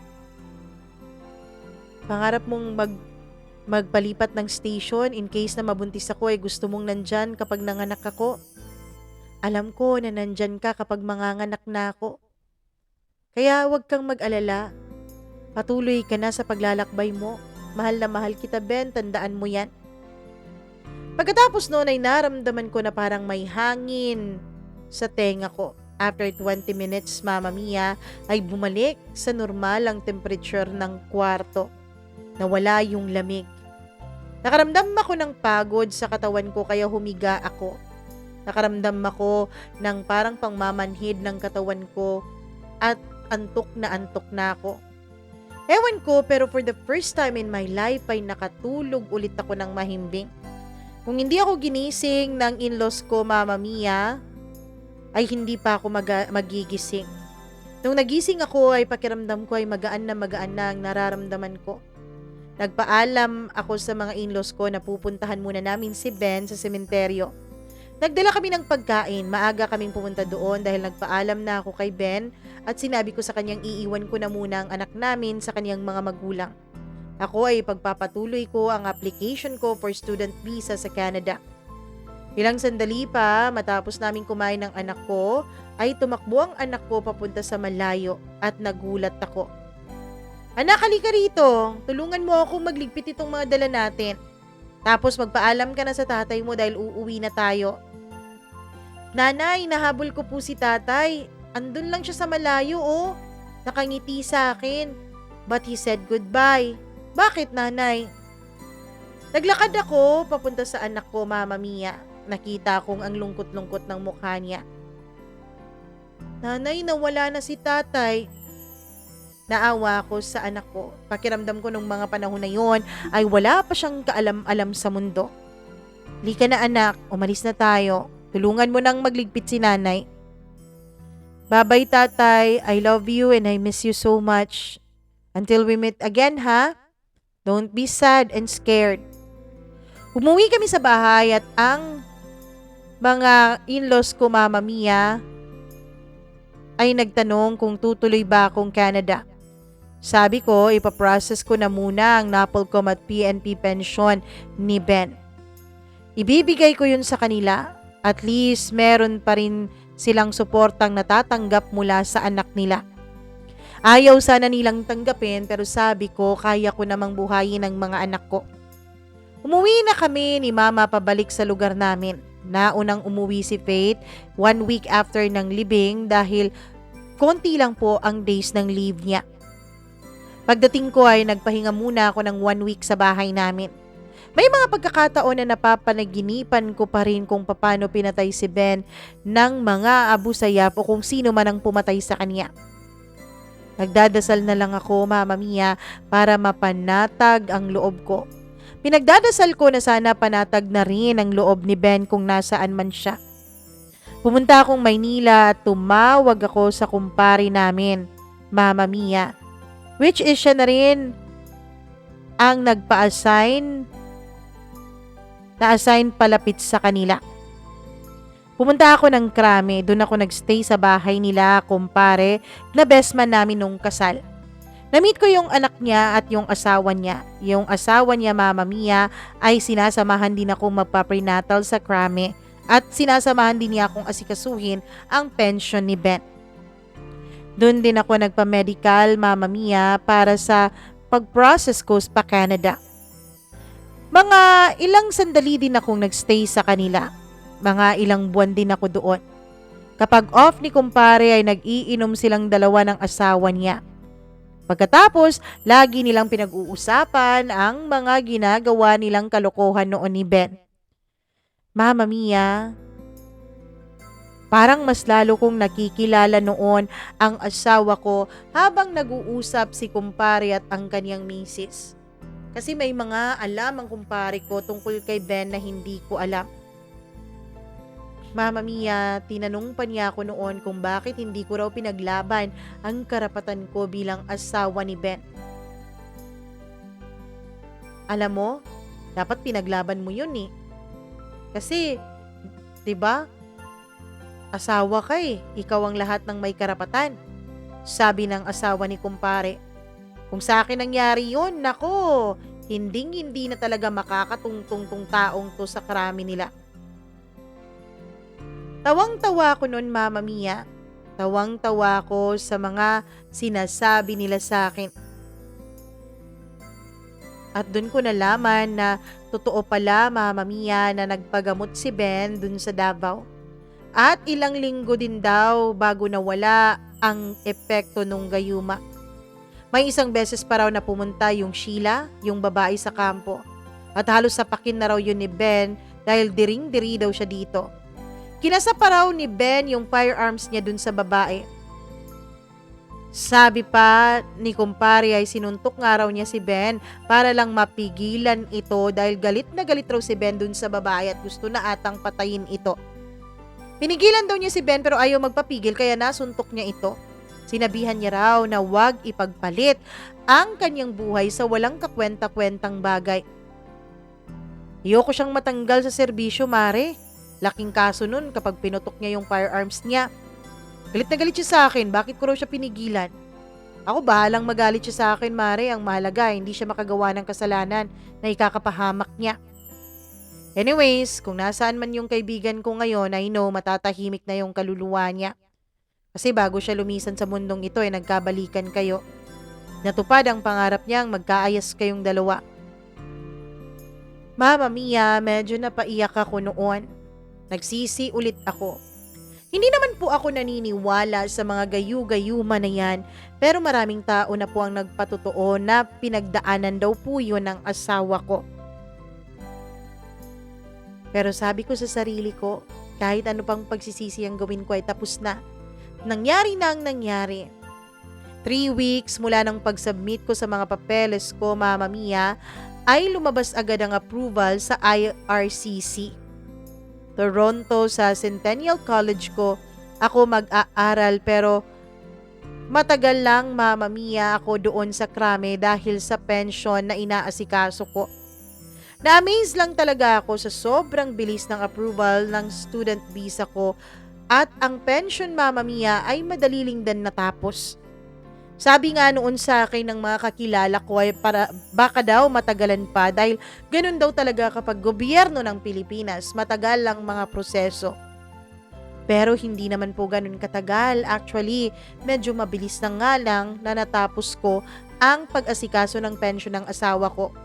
magpalipat ng station in case na mabuntis ako ay gusto mong nandyan kapag nanganak ako. Alam ko na nandyan ka kapag manganganak na ako. Kaya huwag kang mag-alala. Patuloy ka na sa paglalakbay mo. Mahal na mahal kita, Ben. Tandaan mo yan. Pagkatapos noon ay naramdaman ko na parang may hangin sa tenga ko. After 20 minutes, Mama Mia, ay bumalik sa normal ang temperature ng kwarto. Nawala yung lamig. Nakaramdam ako ng pagod sa katawan ko kaya humiga ako. Nakaramdam ako ng parang pangmamanhid ng katawan ko at antok na ako. Ewan ko pero for the first time in my life ay nakatulog ulit ako ng mahimbing. Kung hindi ako ginising ng in-laws ko, Mama Mia, ay hindi pa ako magigising. Nung nagising ako ay pakiramdam ko ay magaan na ang nararamdaman ko. Nagpaalam ako sa mga in-laws ko na pupuntahan muna namin si Ben sa sementeryo. Nagdala kami ng pagkain, maaga kaming pumunta doon dahil nagpaalam na ako kay Ben at sinabi ko sa kanyang iiwan ko na muna ang anak namin sa kanyang mga magulang. Ako ay pagpapatuloy ko ang application ko for student visa sa Canada. Ilang sandali pa matapos naming kumain ng anak ko, ay tumakbo ang anak ko papunta sa malayo at nagulat ako. Anak, halika rito. Tulungan mo ako magligpit itong mga dala natin. Tapos magpaalam ka na sa tatay mo dahil uuwi na tayo. Nanay, nahabol ko po si tatay. Andun lang siya sa malayo, oh. Nakangiti sa akin. But he said goodbye. Bakit, nanay? Naglakad ako papunta sa anak ko, Mama Mia. Nakita kong ang lungkot-lungkot ng mukha niya. Nanay, nawala na si tatay. Naawa ako sa anak ko. Pakiramdam ko nung mga panahon na yon ay wala pa siyang kaalam-alam sa mundo. Lika na anak, umalis na tayo. Tulungan mo nang magligpit si nanay. Babay tatay, I love you and I miss you so much. Until we meet again ha? Don't be sad and scared. Umuwi kami sa bahay at ang mga in-laws ko, Mama Mia, ay nagtanong kung tutuloy ba akong Canada. Sabi ko, ipaprocess ko na muna ang NAPOLCOM at PNP pension ni Ben. Ibibigay ko yun sa kanila. At least meron pa rin silang suportang natatanggap mula sa anak nila. Ayaw sana nilang tanggapin pero sabi ko kaya ko namang buhayin ang mga anak ko. Umuwi na kami ni Mama pabalik sa lugar namin. Naunang umuwi si Faith 1 week after ng libing dahil konti lang po ang days ng leave niya. Pagdating ko ay nagpahinga muna ako ng 1 week sa bahay namin. May mga pagkakataon na napapanaginipan ko pa rin kung paano pinatay si Ben ng mga Abu Sayyaf o kung sino man ang pumatay sa kanya. Nagdadasal na lang ako, Mama Mia, para mapanatag ang loob ko. Pinagdadasal ko na sana panatag na rin ang loob ni Ben kung nasaan man siya. Pumunta akong Maynila at tumawag ako sa kumpare namin, Mama Mia, which is siya na rin ang na-assign palapit sa kanila. Pumunta ako ng Krame, doon ako nagstay sa bahay nila, kumpare, na best man namin nung kasal. Na-meet ko yung anak niya at yung asawa niya. Yung asawa niya, Mama Mia, ay sinasamahan din ako magpa-prenatal sa Krame at sinasamahan din niya akong asikasuhin ang pension ni Ben. Doon din ako nagpa-medical, Mama Mia, para sa pag-process ko pa Canada. Mga ilang sandali din akong nagstay sa kanila. Mga ilang buwan din ako doon. Kapag off ni kumpare ay nag-iinom silang dalawa ng asawa niya. Pagkatapos, lagi nilang pinag-uusapan ang mga ginagawa nilang kalokohan noon ni Ben. Mama Mia, parang mas lalo kong nakikilala noon ang asawa ko habang nag-uusap si kumpare at ang kanyang misis. Kasi may mga alam ang kumpare ko tungkol kay Ben na hindi ko alam. Mama Mia, tinanong pa niya ako noon kung bakit hindi ko raw pinaglaban ang karapatan ko bilang asawa ni Ben. Alam mo, dapat pinaglaban mo yun eh. Kasi, 'di ba? Asawa ka eh. Ikaw ang lahat ng may karapatan. Sabi ng asawa ni kumpare. Kung sa akin nangyari yun, nako, hindi na talaga makakatungtong tong taong to sa karami nila. Tawang-tawa ko noon, Mama Mia. Tawang-tawa ko sa mga sinasabi nila sa akin. At doon ko nalaman na totoo pala, Mama Mia, na nagpagamot si Ben dun sa Davao. At ilang linggo din daw bago nawala ang epekto nung gayuma. May isang beses pa raw na pumunta yung Sheila, yung babae sa kampo. At halos sapakin na raw yun ni Ben dahil diring-diri daw siya dito. Kinasa pa raw ni Ben yung firearms niya dun sa babae. Sabi pa ni kumpare ay sinuntok nga raw niya si Ben para lang mapigilan ito dahil galit na galit raw si Ben dun sa babae at gusto na atang patayin ito. Pinigilan daw niya si Ben pero ayaw magpapigil kaya nasuntok niya ito. Sinabihan niya raw na huwag ipagpalit ang kanyang buhay sa walang kakwenta-kwentang bagay. Ayoko siyang matanggal sa serbisyo, Mare. Laking kaso nun kapag pinutok niya yung firearms niya. Galit na galit siya sa akin, bakit ko raw siya pinigilan? Ako bahalang magalit siya sa akin, Mare. Ang mahalaga, hindi siya makagawa ng kasalanan na ikakapahamak niya. Anyways, kung nasaan man yung kaibigan ko ngayon, I know matatahimik na yung kaluluwa niya. Kasi bago siya lumisan sa mundong ito ay nagkabalikan kayo. Natupad ang pangarap niyang magkaayos kayong dalawa. Mama Mia, medyo napaiyak ako noon. Nagsisi ulit ako. Hindi naman po ako naniniwala sa mga gayu-gayuma na yan, pero maraming tao na po ang nagpatotoo na pinagdaanan daw po yun ng asawa ko. Pero sabi ko sa sarili ko, kahit ano pang pagsisisi ang gawin ko ay tapos na. Nangyari na ang nangyari. 3 weeks mula ng pag-submit ko sa mga papeles ko, Mama Mia, ay lumabas agad ang approval sa IRCC. Toronto sa Centennial College ko, ako mag-aaral pero matagal lang, Mama Mia, ako doon sa krame dahil sa pension na inaasikaso ko. Na-amaze lang talaga ako sa sobrang bilis ng approval ng student visa ko at ang pension, Mama Mia, ay madaliling din natapos. Sabi nga noon sa akin ng mga kakilala ko ay baka daw matagalan pa dahil ganun daw talaga kapag gobyerno ng Pilipinas, matagal lang mga proseso. Pero hindi naman po ganun katagal. Actually, medyo mabilis na nga lang na natapos ko ang pag-asikaso ng pension ng asawa ko.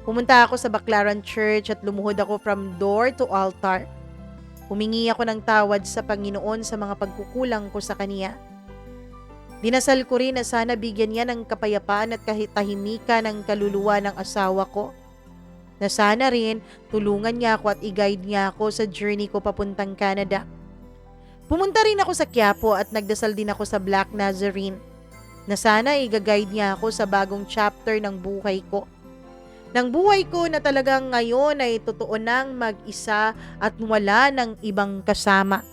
Pumunta ako sa Baclaran Church at lumuhod ako from door to altar. Humingi ako ng tawad sa Panginoon sa mga pagkukulang ko sa Kanya. Dinasal ko rin na sana bigyan niya ng kapayapaan at tahimikan ng kaluluwa ng asawa ko. Na sana rin tulungan niya ako at i-guide niya ako sa journey ko papuntang Canada. Pumunta rin ako sa Quiapo at nagdasal din ako sa Black Nazarene. Na sana i-guide niya ako sa bagong chapter ng buhay ko. Ng buhay ko na talagang ngayon ay totoo nang mag-isa at wala ng ibang kasama.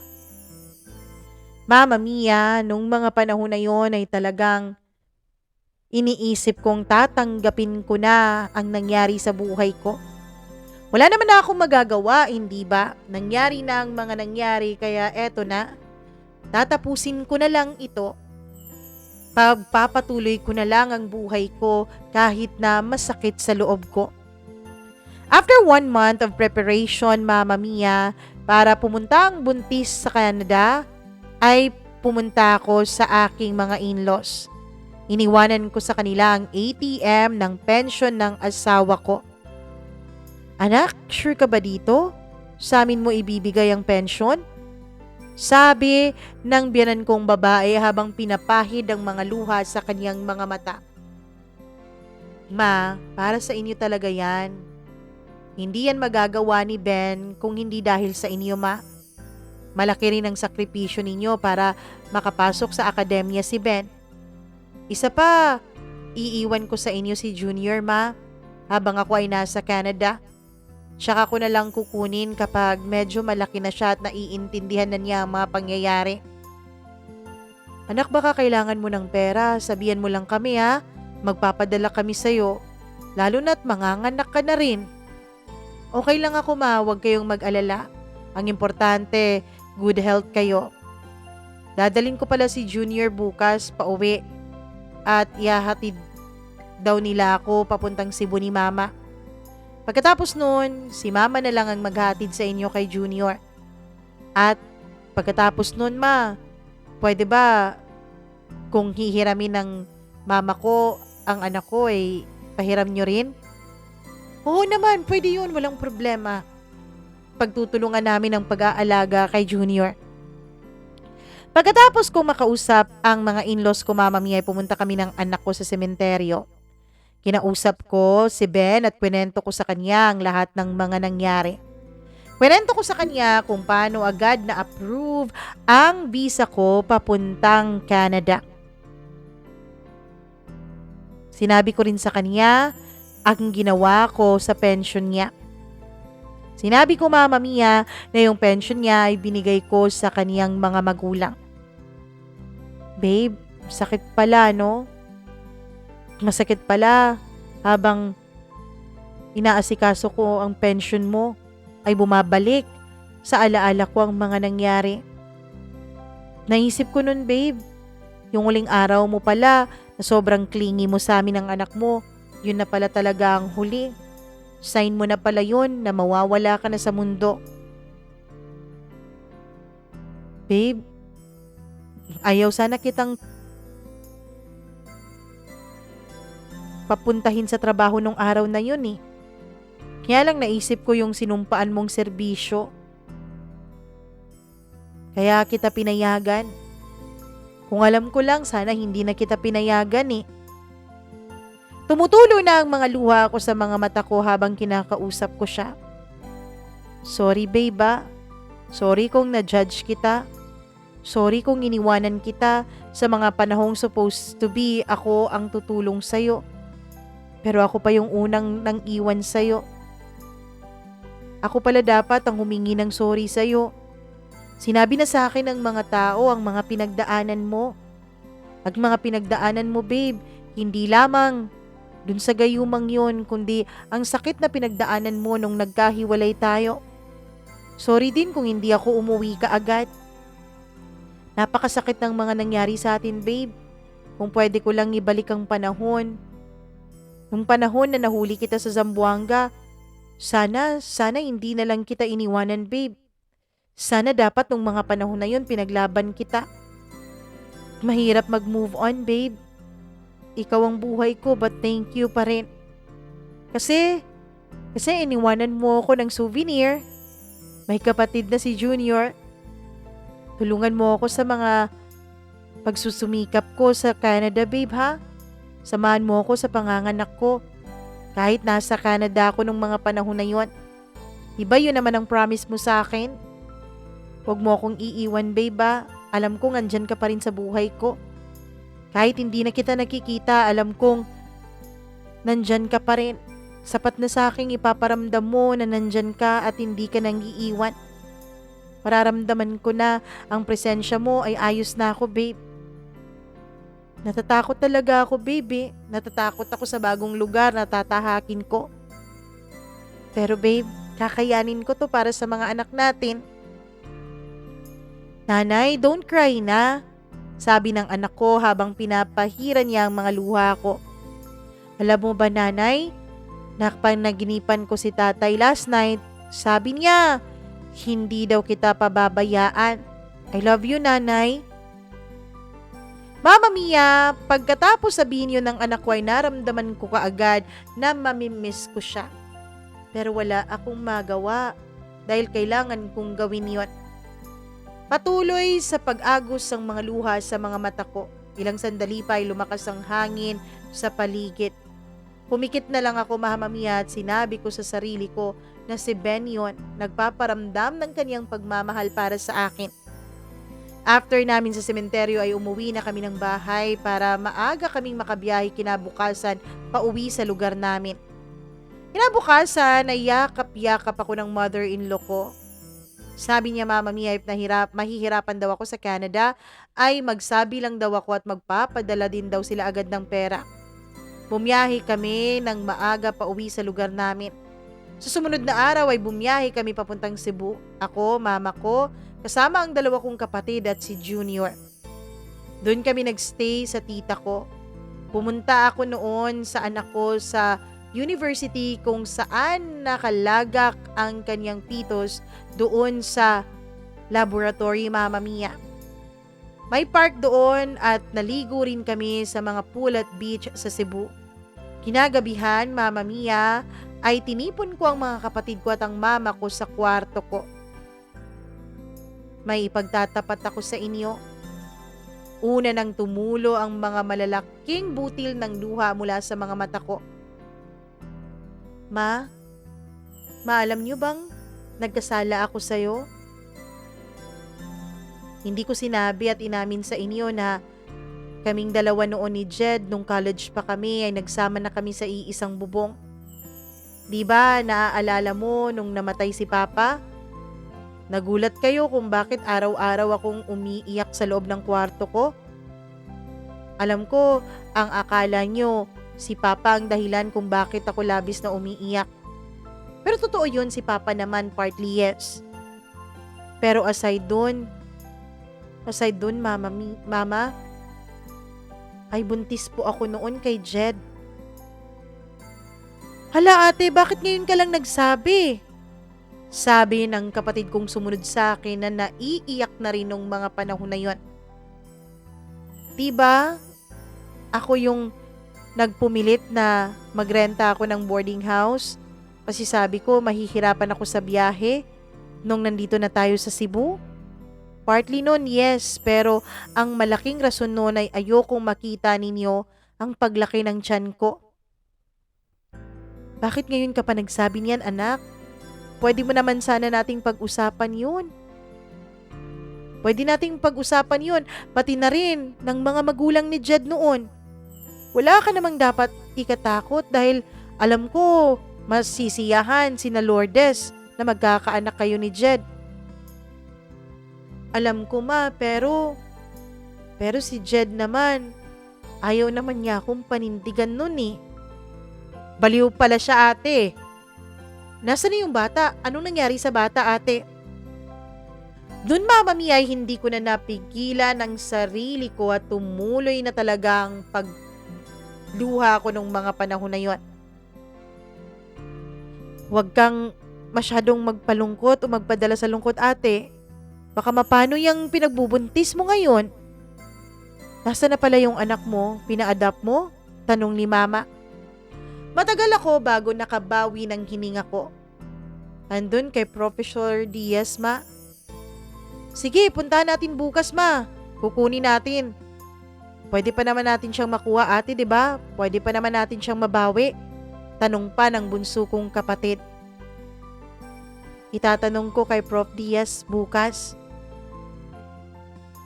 Mama Mia, nung mga panahon na yon ay talagang iniisip kong tatanggapin ko na ang nangyari sa buhay ko. Wala naman na akong magagawa, hindi ba? Nangyari na ang mga nangyari kaya eto na. Tatapusin ko na lang ito. Pagpapatuloy ko na lang ang buhay ko kahit na masakit sa loob ko. After 1 month of preparation, Mama Mia, para pumunta ang buntis sa Canada, ay pumunta ako sa aking mga in-laws. Iniwanan ko sa kanila ang ATM ng pension ng asawa ko. Anak, sure ka ba dito? Sa amin mo ibibigay ang pension? Sabi ng biyanan kong babae habang pinapahid ang mga luha sa kanyang mga mata. Ma, para sa inyo talaga yan. Hindi yan magagawa ni Ben kung hindi dahil sa inyo, Ma. Malaki rin ang sakripisyo ninyo para makapasok sa akademya si Ben. Isa pa, iiwan ko sa inyo si Junior, Ma, habang ako ay nasa Canada. Tsaka ko na lang kukunin kapag medyo malaki na siya at naiintindihan na niya ang mga pangyayari. Anak, baka kailangan mo ng pera, sabihan mo lang kami ha, magpapadala kami sa'yo. Lalo na't manganganak ka na rin. Okay lang ako, Ma, huwag kayong mag-alala. Ang importante, good health kayo. Dadalhin ko pala si Junior bukas pauwi at ihahatid daw nila ako papuntang Cebu ni Mama. Pagkatapos nun, si Mama na lang ang maghatid sa inyo kay Junior. At pagkatapos nun, Ma, pwede ba kung hihiramin ng mama ko ang anak ko ay pahiram nyo rin? Oo naman, pwede yun, walang problema. Pagtutulungan namin ang pag-aalaga kay Junior. Pagkatapos kong makausap ang mga in-laws ko, Mama Mia, ay pumunta kami ng anak ko sa sementeryo. Kinausap ko si Ben at kwento ko sa kanya ang lahat ng mga nangyari. Kwento ko sa kanya kung paano agad na-approve ang visa ko papuntang Canada. Sinabi ko rin sa kanya ang ginawa ko sa pension niya. Sinabi ko, Mama Mia, na yung pension niya ay binigay ko sa kaniyang mga magulang. Babe, sakit pala, no? Masakit pala habang inaasikaso ko ang pension mo ay bumabalik sa alaala ko ang mga nangyari. Naisip ko nun, babe, yung huling araw mo pala na sobrang clingy mo sa amin ng anak mo, yun na pala talaga ang huli. Sign mo na pala yun na mawawala ka na sa mundo. Babe, ayaw sana kitang papuntahin sa trabaho nung araw na yun eh. Kaya lang naisip ko yung sinumpaan mong serbisyo. Kaya kita pinayagan. Kung alam ko lang, sana hindi na kita pinayagan eh. Tumutulo na ang mga luha ko sa mga mata ko habang kinakausap ko siya. Sorry babe ah. Sorry kung na-judge kita. Sorry kung iniwanan kita sa mga panahong supposed to be ako ang tutulong sa'yo. Pero ako pa yung unang nang iwan sa'yo. Ako pala dapat ang humingi ng sorry sa'yo. Sinabi na sa akin ng mga tao ang mga pinagdaanan mo. At mga pinagdaanan mo babe, hindi lamang dun sa gayumang yun, kundi ang sakit na pinagdaanan mo nung nagkahiwalay tayo. Sorry din kung hindi ako umuwi ka agad. Napakasakit ng mga nangyari sa atin, babe. Kung pwede ko lang ibalik ang panahon. Nung panahon na nahuli kita sa Zamboanga, sana hindi na lang kita iniwanan, babe. Sana dapat nung mga panahon na yun pinaglaban kita. Mahirap mag-move on, babe. Ikaw ang buhay ko, but thank you pa rin. Kasi iniwanan mo ako ng souvenir. May kapatid na si Junior. Tulungan mo ako sa mga pagsusumikap ko sa Canada, babe ha? Samahan mo ako sa panganganak ko. Kahit nasa Canada ako nung mga panahon na yon. Diba yun naman ang promise mo sa akin? Huwag mo akong iiwan, babe ha? Alam kong andyan ka pa rin sa buhay ko. Kahit hindi na kita nakikita, alam kong nandyan ka pa rin. Sapat na sa aking ipaparamdam mo na nandyan ka at hindi ka nang iiwan. Mararamdaman ko na ang presensya mo ay ayos na ako, babe. Natatakot talaga ako, babe. Natatakot ako sa bagong lugar na tatahakin ko. Pero babe, kakayanin ko to para sa mga anak natin. Nanay, don't cry na. Sabi ng anak ko habang pinapahiran niya ang mga luha ko. Alam mo ba, nanay? Napanaginipan ko si tatay last night. Sabi niya, hindi daw kita pababayaan. I love you, nanay. Mama Mia, pagkatapos sabihin yun ng anak ko ay naramdaman ko kaagad na mamimiss ko siya. Pero wala akong magawa dahil kailangan kong gawin yun. Patuloy sa pag-agos ng mga luha sa mga mata ko. Ilang sandali pa ay lumakas ang hangin sa paligid. Pumikit na lang ako, Mama Mia, at sinabi ko sa sarili ko na si Ben yun, nagpaparamdam ng kanyang pagmamahal para sa akin. After namin sa sementeryo ay umuwi na kami ng bahay para maaga kaming makabiyahe kinabukasan pauwi sa lugar namin. Kinabukasan ay yakap-yakap ako ng mother-in-law ko. Sabi niya, Mama Mia, if mahihirapan daw ako sa Canada, ay magsabi lang daw ako at magpapadala din daw sila agad ng pera. Bumiyahe kami ng maaga pa uwi sa lugar namin. Sa sumunod na araw ay bumiyahe kami papuntang Cebu. Ako, mama ko, kasama ang dalawa kong kapatid at si Junior. Doon kami nagstay sa tita ko. Pumunta ako noon sa anak ko sa university kung saan nakalagak ang kanyang titos doon sa laboratory, Mama Mia. May park doon at naligo rin kami sa mga pool at beach sa Cebu. Kinagabihan, Mama Mia, ay tinipon ko ang mga kapatid ko at ang mama ko sa kwarto ko. May ipagtatapat ako sa inyo. Una nang tumulo ang mga malalaking butil ng luha mula sa mga mata ko. Ma, alam niyo bang nagkasala ako sa'yo? Hindi ko sinabi at inamin sa inyo na kaming dalawa noon ni Jed nung college pa kami ay nagsama na kami sa iisang bubong. Di ba naaalala mo nung namatay si Papa? Nagulat kayo kung bakit araw-araw akong umiiyak sa loob ng kwarto ko? Alam ko, ang akala nyo, si Papa ang dahilan kung bakit ako labis na umiiyak. Pero totoo yun, si Papa naman partly yes. Pero aside dun, Mama, ay buntis po ako noon kay Jed. Hala ate, bakit ngayon ka lang nagsabi? Sabi ng kapatid kong sumunod sa akin na naiiyak na rin nung mga panahon na yon. Diba? Ako yung nagpumilit na magrenta ako ng boarding house kasi sabi ko mahihirapan ako sa biyahe nung nandito na tayo sa Cebu. Partly nun, yes, pero ang malaking rason nun ay ayokong makita ninyo ang paglaki ng tiyan ko. Bakit ngayon ka pa nagsabi niyan, anak? Pwede mo naman sana nating pag-usapan yun. Pwede nating pag-usapan yun, pati na rin ng mga magulang ni Jed noon. Wala ka namang dapat ikatakot dahil alam ko mas sisiyahan sina Lourdes na magkakaanak kayo ni Jed. Alam ko ma, pero si Jed naman, ayaw naman niya akong panindigan nun eh. Baliw pala siya ate. Nasaan na yung bata? Anong nangyari sa bata ate? Doon Mama Mia ay hindi ko na napigilan ang sarili ko at tumuloy na talagang pagluha ko nung mga panahon na yon. Huwag kang masyadong magpalungkot o magpadala sa lungkot ate. Baka mapano yung pinagbubuntis mo ngayon? Nasaan na pala yung anak mo? Pina-adopt mo? Tanong ni Mama. Matagal ako bago nakabawi ng hininga ko. Andun kay Professor Diaz ma. Sige, puntahan natin bukas ma. Kukunin natin. Pwede pa naman natin siyang makuha ate, 'di ba? Pwede pa naman natin siyang mabawi. Tanong pa ng bunso kong kapatid. Itatanong ko kay Prof Diaz bukas.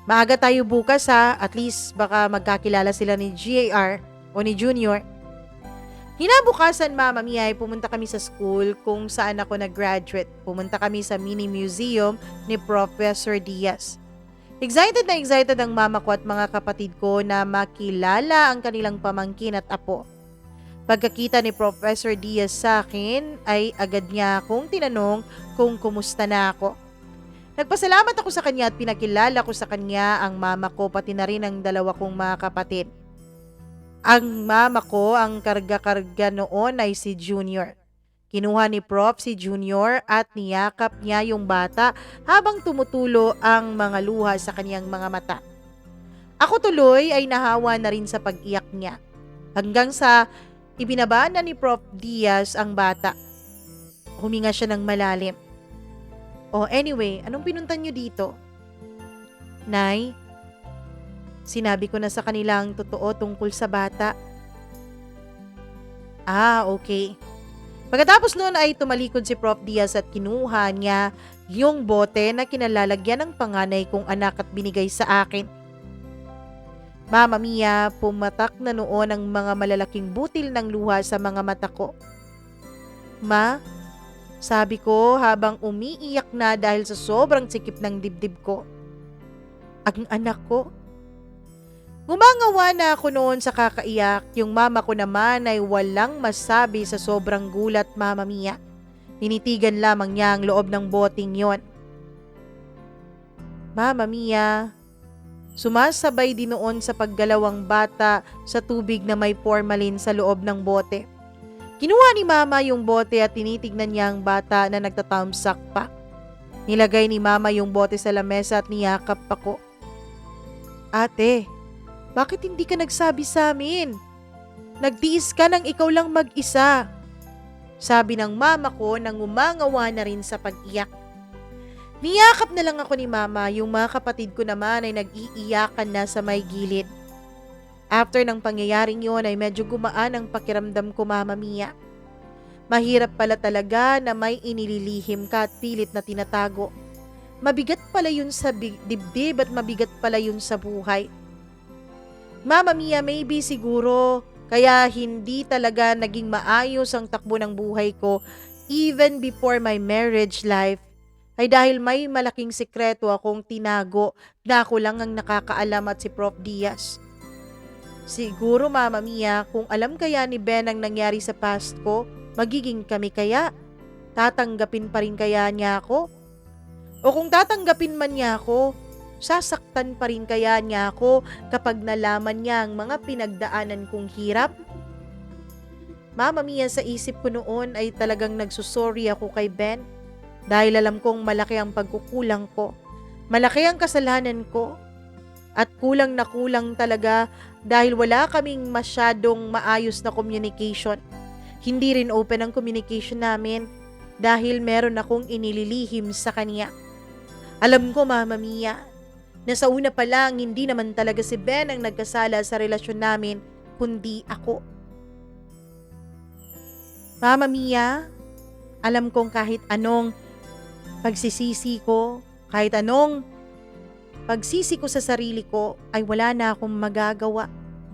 Maaga tayo bukas ha, at least baka magkakilala sila ni GAR o ni Junior. Hinabukasan Mama Mia ay pumunta kami sa school kung saan ako nag-graduate. Pumunta kami sa mini museum ni Professor Diaz. Excited na excited ang mama ko at mga kapatid ko na makilala ang kanilang pamangkin at apo. Pagkakita ni Professor Diaz sa akin ay agad niya akong tinanong kung kumusta na ako. Nagpasalamat ako sa kanya at pinakilala ko sa kanya ang mama ko pati na rin ang dalawa kong mga kapatid. Ang mama ko, ang karga-karga noon ay si Junior. Kinuha ni Prof si Junior at niyakap niya yung bata habang tumutulo ang mga luha sa kanyang mga mata. Ako tuloy ay nahawa na rin sa pag-iyak niya. Hanggang sa ibinaba na ni Prof Diaz ang bata. Huminga siya ng malalim. Oh, anyway, anong pinuntan niyo dito? Nay, sinabi ko na sa kanilang totoo tungkol sa bata. Ah, okay. Pagkatapos noon ay tumalikod si Prof Diaz at kinuha niya yung bote na kinalalagyan ng panganay kong anak at binigay sa akin. Mama Mia, pumatak na noon ang mga malalaking butil ng luha sa mga mata ko. Ma, sabi ko habang umiiyak na dahil sa sobrang sikip ng dibdib ko. Ang anak ko. Gumangawa na ako noon sa kakaiyak, yung mama ko naman ay walang masabi sa sobrang gulat Mama Mia. Tinitigan lamang niya ang loob ng boting yon. Mama Mia, sumasabay din noon sa paggalaw ang bata sa tubig na may formalin sa loob ng bote. Kinuha ni Mama yung bote at tinitignan niya ang bata na nagtatamsak pa. Nilagay ni Mama yung bote sa lamesa at niyakap ako. Ate, bakit hindi ka nagsabi sa amin? Nagtiis ka nang ikaw lang mag-isa. Sabi ng mama ko nang umangawa na rin sa pag-iyak. Niyakap na lang ako ni Mama, yung mga kapatid ko naman ay nag-iiyakan na sa may gilid. After ng pangyayaring yon ay medyo gumaan ang pakiramdam ko Mama Mia. Mahirap pala talaga na may inililihim ka at pilit na tinatago. Mabigat pala yun sa dibdib at mabigat pala yun sa buhay. Mama Mia, maybe siguro kaya hindi talaga naging maayos ang takbo ng buhay ko even before my marriage life ay dahil may malaking sikreto akong tinago na ako lang ang nakakaalam at si Prof Diaz. Siguro Mama Mia, kung alam kaya ni Ben ang nangyari sa past ko, magiging kami kaya? Tatanggapin pa rin kaya niya ako? O kung tatanggapin man niya ako, sasaktan pa rin kaya niya ako kapag nalaman niya ang mga pinagdaanan kong hirap? Mama Mia, sa isip ko noon ay talagang nagsusorry ako kay Ben dahil alam kong malaki ang pagkukulang ko. Malaki ang kasalanan ko at kulang na kulang talaga dahil wala kaming masyadong maayos na communication. Hindi rin open ang communication namin dahil meron akong inililihim sa kanya. Alam ko Mama Mia, Na sa una pa lang, hindi naman talaga si Ben ang nagkasala sa relasyon namin, kundi ako. Mama Mia, alam kong kahit anong pagsisisi ko, kahit anong pagsisi ko sa sarili ko, ay wala na akong magagawa.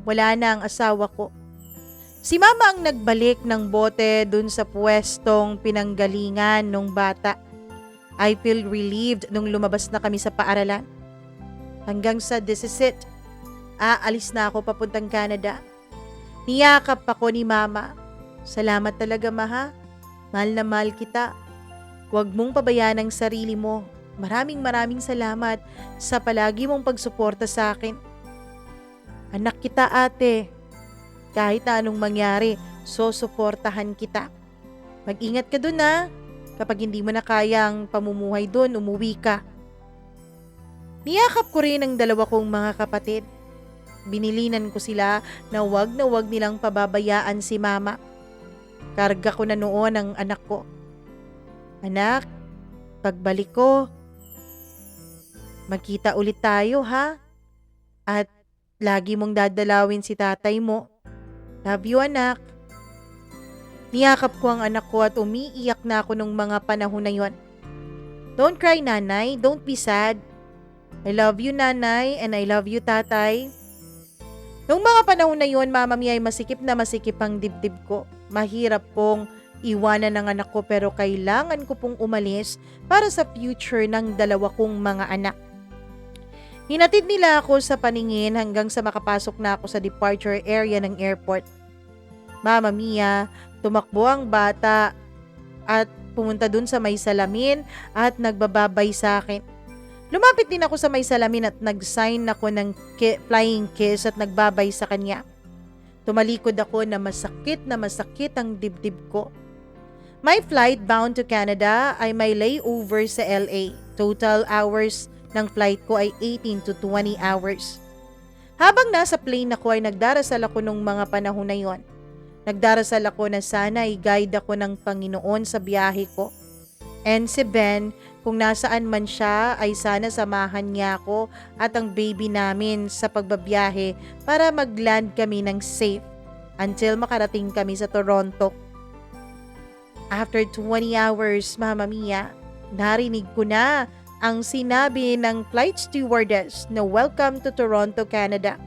Wala na ang asawa ko. Si Mama ang nagbalik ng bote dun sa pwestong pinanggalingan nung bata. I feel relieved nung lumabas na kami sa paaralan. Hanggang sa this is it. Aalis na ako papuntang Canada. Niyakap ako ni Mama. Salamat talaga, Maha. Mahal na mahal kita. Huwag mong pabayaan ang sarili mo. Maraming salamat sa palagi mong pagsuporta sa akin. Anak kita, ate. Kahit na anong mangyari, susuportahan kita. Mag-ingat ka dun, ha. Kapag hindi mo na kayang pamumuhay dun, umuwi ka. Niyakap ko rin ang dalawa kong mga kapatid. Binilinan ko sila na wag nilang pababayaan si Mama. Karga ko na noon ang anak ko. Anak, pagbalik ko, magkita ulit tayo, ha? At lagi mong dadalawin si tatay mo. Love you, anak. Niyakap ko ang anak ko at umiiyak na ako nung mga panahon na yon. Don't cry, nanay. Don't be sad. I love you, nanay, and I love you, tatay. Nung mga panahon na yon, Mama Mia, ay masikip na masikip ang dibdib ko. Mahirap pong iwanan ng anak ko pero kailangan ko pong umalis para sa future ng dalawa kong mga anak. Hinatid nila ako sa paningin hanggang sa makapasok na ako sa departure area ng airport. Mama Mia, tumakbo ang bata at pumunta dun sa may salamin at nagbababay sa akin. Lumapit din ako sa may salamin at nag-sign ako ng flying kiss at nagbabay sa kanya. Tumalikod ako na masakit ang dibdib ko. My flight bound to Canada ay may layover sa LA. Total hours ng flight ko ay 18 to 20 hours. Habang nasa plane ako ay nagdarasal ako nung mga panahon na yon. Nagdarasal ako na sana i-guide ako ng Panginoon sa biyahe ko. And si Ben, kung nasaan man siya ay sana samahan niya ako at ang baby namin sa pagbabiyahe para mag-land kami ng safe until makarating kami sa Toronto. After 20 hours, Mama Mia, narinig ko na ang sinabi ng flight stewardess na welcome to Toronto, Canada.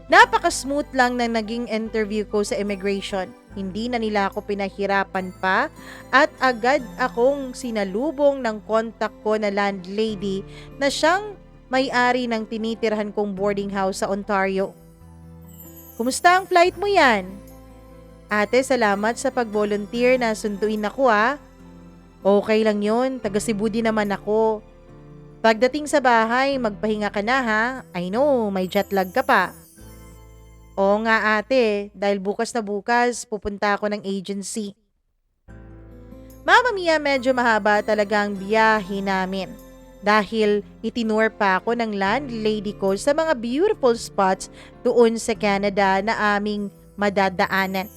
Napaka-smooth lang na naging interview ko sa immigration. Hindi na nila ako pinahirapan pa at agad akong sinalubong ng kontak ko na landlady na siyang may-ari ng tinitirhan kong boarding house sa Ontario. Kumusta ang flight mo yan? Ate, salamat sa pag-volunteer na sunduin ako, ah. Okay lang yun, taga Cebu din naman ako. Pagdating sa bahay, magpahinga ka na, ha? I know, may jet lag ka pa. Oo nga, ate, dahil bukas na bukas, pupunta ako ng agency. Mama Mia, medyo mahaba talaga ang biyahe namin. Dahil itinur pa ako ng landlady ko sa mga beautiful spots doon sa Canada na aming madadaanan.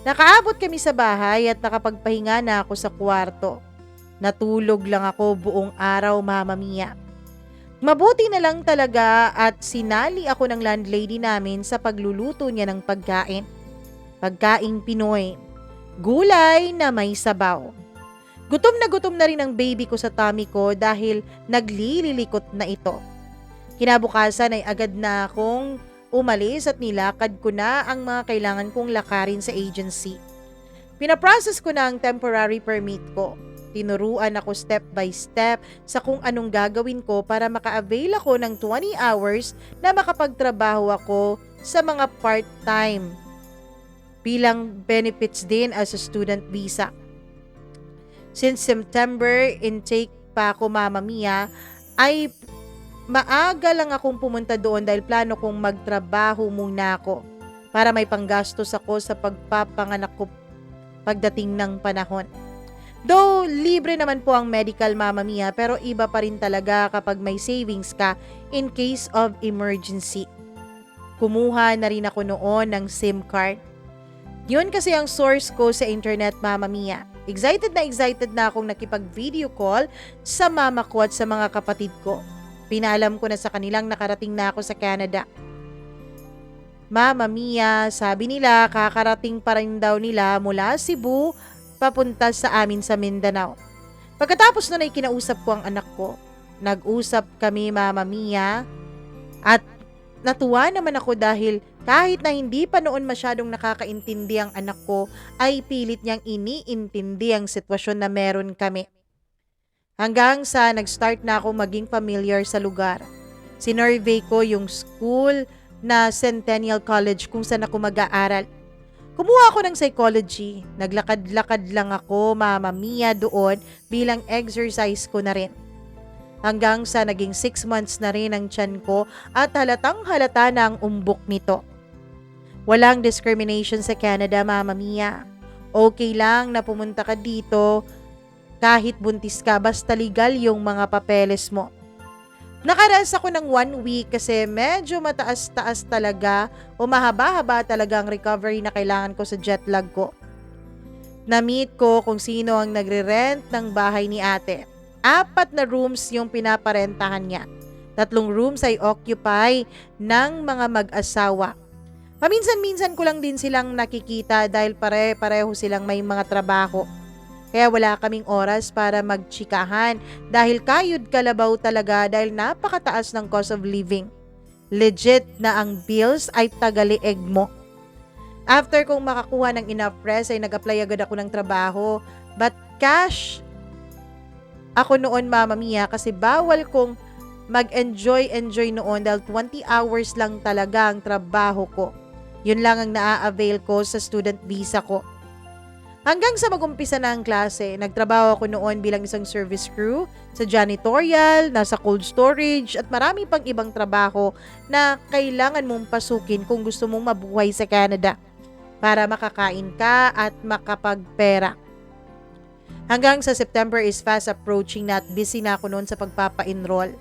Nakaabot kami sa bahay at nakapagpahinga na ako sa kwarto. Natulog lang ako buong araw, Mama Mia. Mabuti na lang talaga at sinali ako ng landlady namin sa pagluluto niya ng pagkain. Pagkaing Pinoy. Gulay na may sabaw. Gutom na rin ang baby ko sa tummy ko dahil naglililikot na ito. Kinabukasan ay agad na akong umalis at nilakad ko na ang mga kailangan kong lakarin sa agency. Pinaprocess ko na ang temporary permit ko. Tinuruan ako step by step sa kung anong gagawin ko para maka-avail ako ng 20 hours na makapagtrabaho ako sa mga part-time bilang benefits din as a student visa. Since September intake pa ako, Mama Mia, ay maaga lang akong pumunta doon dahil plano kong magtrabaho muna ako para may panggastos ako sa pagpapanganak ko pagdating ng panahon. Though libre naman po ang medical, Mama Mia, pero iba pa rin talaga kapag may savings ka in case of emergency. Kumuha na rin ako noon ng SIM card. Yun kasi ang source ko sa internet, Mama Mia. Excited na akong nakipag-video call sa mama ko at sa mga kapatid ko. Pinaalam ko na sa kanilang nakarating na ako sa Canada. Mama Mia, sabi nila kakarating pa rin daw nila mula Cebu papunta sa amin sa Mindanao. Pagkatapos nun ay kinausap ko ang anak ko. Nag-usap kami, Mama Mia, at natuwa naman ako dahil kahit na hindi pa noon masyadong nakakaintindi ang anak ko, ay pilit niyang iniintindi ang sitwasyon na meron kami. Hanggang sa nag-start na ako maging familiar sa lugar. Sinurvey ko yung school na Centennial College kung saan ako mag-aaral. Kumuha ako ng psychology. Naglakad-lakad lang ako, Mama Mia, doon bilang exercise ko na rin. Hanggang sa naging 6 months na rin ang tiyan ko at halatang halata na ang umbok nito. Walang discrimination sa Canada, Mama Mia. Okay lang na pumunta ka dito kahit buntis ka basta legal yung mga papeles mo. Nakaraas ako ng 1 week kasi medyo mataas-taas talaga o mahaba-haba talaga ang recovery na kailangan ko sa jet lag ko. Na-meet ko kung sino ang nagre-rent ng bahay ni ate. 4 na rooms yung pinaparentahan niya. 3 rooms ay occupy ng mga mag-asawa. Paminsan-minsan ko lang din silang nakikita dahil pare-pareho silang may mga trabaho. Kaya wala kaming oras para magtsikahan dahil kayod kalabaw talaga dahil napakataas ng cost of living. Legit na ang bills ay tagalieg mo. After kong makakuha ng enough rest ay nag-apply agad ako ng trabaho. But cash ako noon, Mama Mia, kasi bawal kong mag-enjoy noon dahil 20 hours lang talaga ang trabaho ko. Yun lang ang naa-avail ko sa student visa ko. Hanggang sa mag-umpisa na ang klase, nagtrabaho ako noon bilang isang service crew, sa janitorial, nasa cold storage, at marami pang ibang trabaho na kailangan mong pasukin kung gusto mong mabuhay sa Canada para makakain ka at makapagpera. Hanggang sa September is fast approaching na at busy na ako noon sa pagpapa-enroll.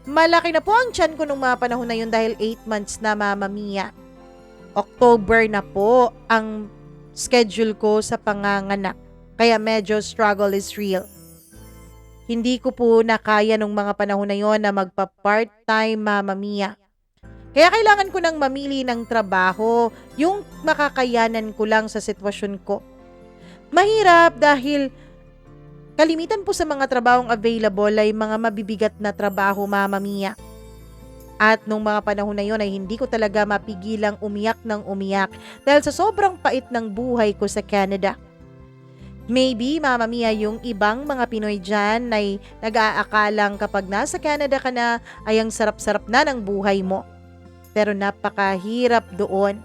Malaki na po ang tiyan ko nung mga panahon na yun dahil 8 months na, Mama Mia. October na po ang schedule ko sa panganganak. Kaya medyo struggle is real. Hindi ko po nakaya nung mga panahon na yon na magpa-part-time, Mama Mia. Kaya kailangan ko nang mamili ng trabaho, yung makakayanan ko lang sa sitwasyon ko. Mahirap dahil kalimitan po sa mga trabahong available ay mga mabibigat na trabaho, Mama Mia. At nung mga panahon na yon ay hindi ko talaga mapigilang umiyak ng umiyak dahil sa sobrang pait ng buhay ko sa Canada. Maybe, Mama Mia, yung ibang mga Pinoy dyan ay nag-aakalang kapag nasa Canada ka na ay ang sarap-sarap na ng buhay mo. Pero napakahirap doon.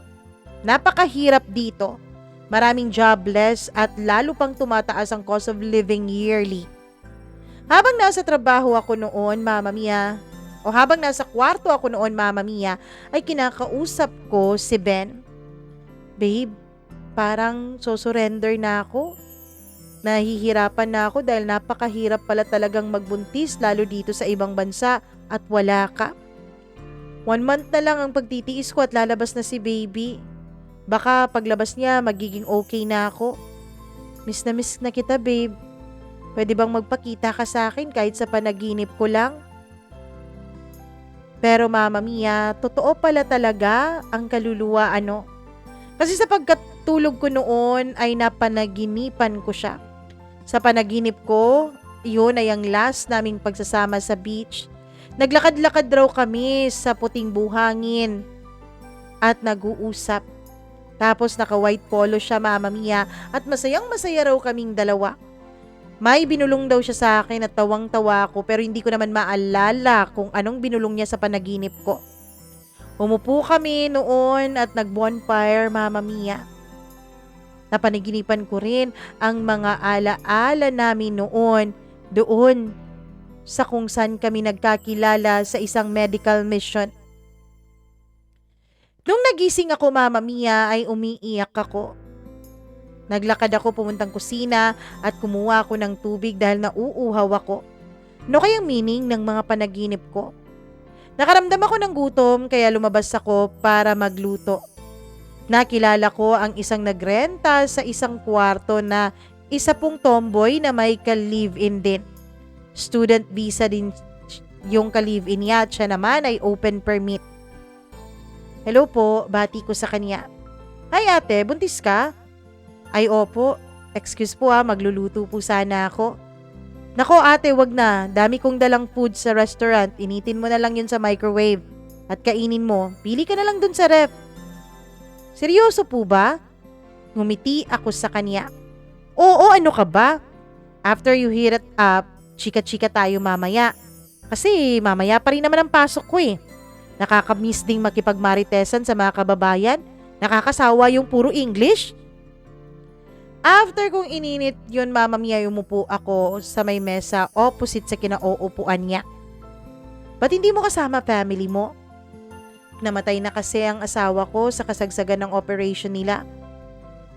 Napakahirap dito. Maraming jobless at lalo pang tumataas ang cost of living yearly. Habang nasa trabaho ako noon, Mama Mia, o habang nasa kwarto ako noon, Mama Mia, ay kinakausap ko si Ben. Babe, parang surrender na ako. Nahihirapan na ako dahil napakahirap pala talagang magbuntis lalo dito sa ibang bansa at wala ka. 1 month na lang ang pagtitiis ko at lalabas na si baby. Baka paglabas niya, magiging okay na ako. Miss na kita, babe. Pwede bang magpakita ka sa akin kahit sa panaginip ko lang? Pero Mama Mia, totoo pala talaga ang kaluluwa ano. Kasi sa pagkatulog ko noon ay napanaginipan ko siya. Sa panaginip ko, iyon ay ang last naming pagsasama sa beach. Naglakad-lakad raw kami sa puting buhangin at nag-uusap. Tapos naka-white polo siya, Mama Mia, at masayang-masaya raw kaming dalawa. May binulong daw siya sa akin at tawang-tawa ako pero hindi ko naman maalala kung anong binulong niya sa panaginip ko. Umupo kami noon at nag-bonfire, Mama Mia. Napanaginipan ko rin ang mga ala-ala namin noon doon sa kung saan kami nagkakilala sa isang medical mission. Nung nagising ako, Mama Mia, ay umiiyak ako. Naglakad ako pumuntang kusina at kumuha ako ng tubig dahil nauuhaw ako. Ano kayang meaning ng mga panaginip ko? Nakaramdam ako ng gutom kaya lumabas ako para magluto. Nakilala ko ang isang nagrenta sa isang kwarto na isa pong tomboy na may ka-live-in din. Student visa din yung ka-live-in niya at siya naman ay open permit. Hello po, bati ko sa kanya. Hi ate, buntis ka? Ay opo, excuse po magluluto po sana ako. Nako ate, wag na, dami kong dalang food sa restaurant, initin mo na lang yun sa microwave at kainin mo, pili ka na lang dun sa ref. Seryoso po ba? Ngumiti ako sa kanya. Oo, ano ka ba? After you heat it up, chika-chika tayo mamaya. Kasi mamaya pa rin naman ang pasok ko eh. Nakakamiss ding makipagmaritesan sa mga kababayan. Nakakasawa yung puro English. After kong ininit yun, Mama Mia, umupo ako sa may mesa opposite sa kinauupuan niya. Ba't hindi mo kasama family mo? Namatay na kasi ang asawa ko sa kasagsagan ng operation nila.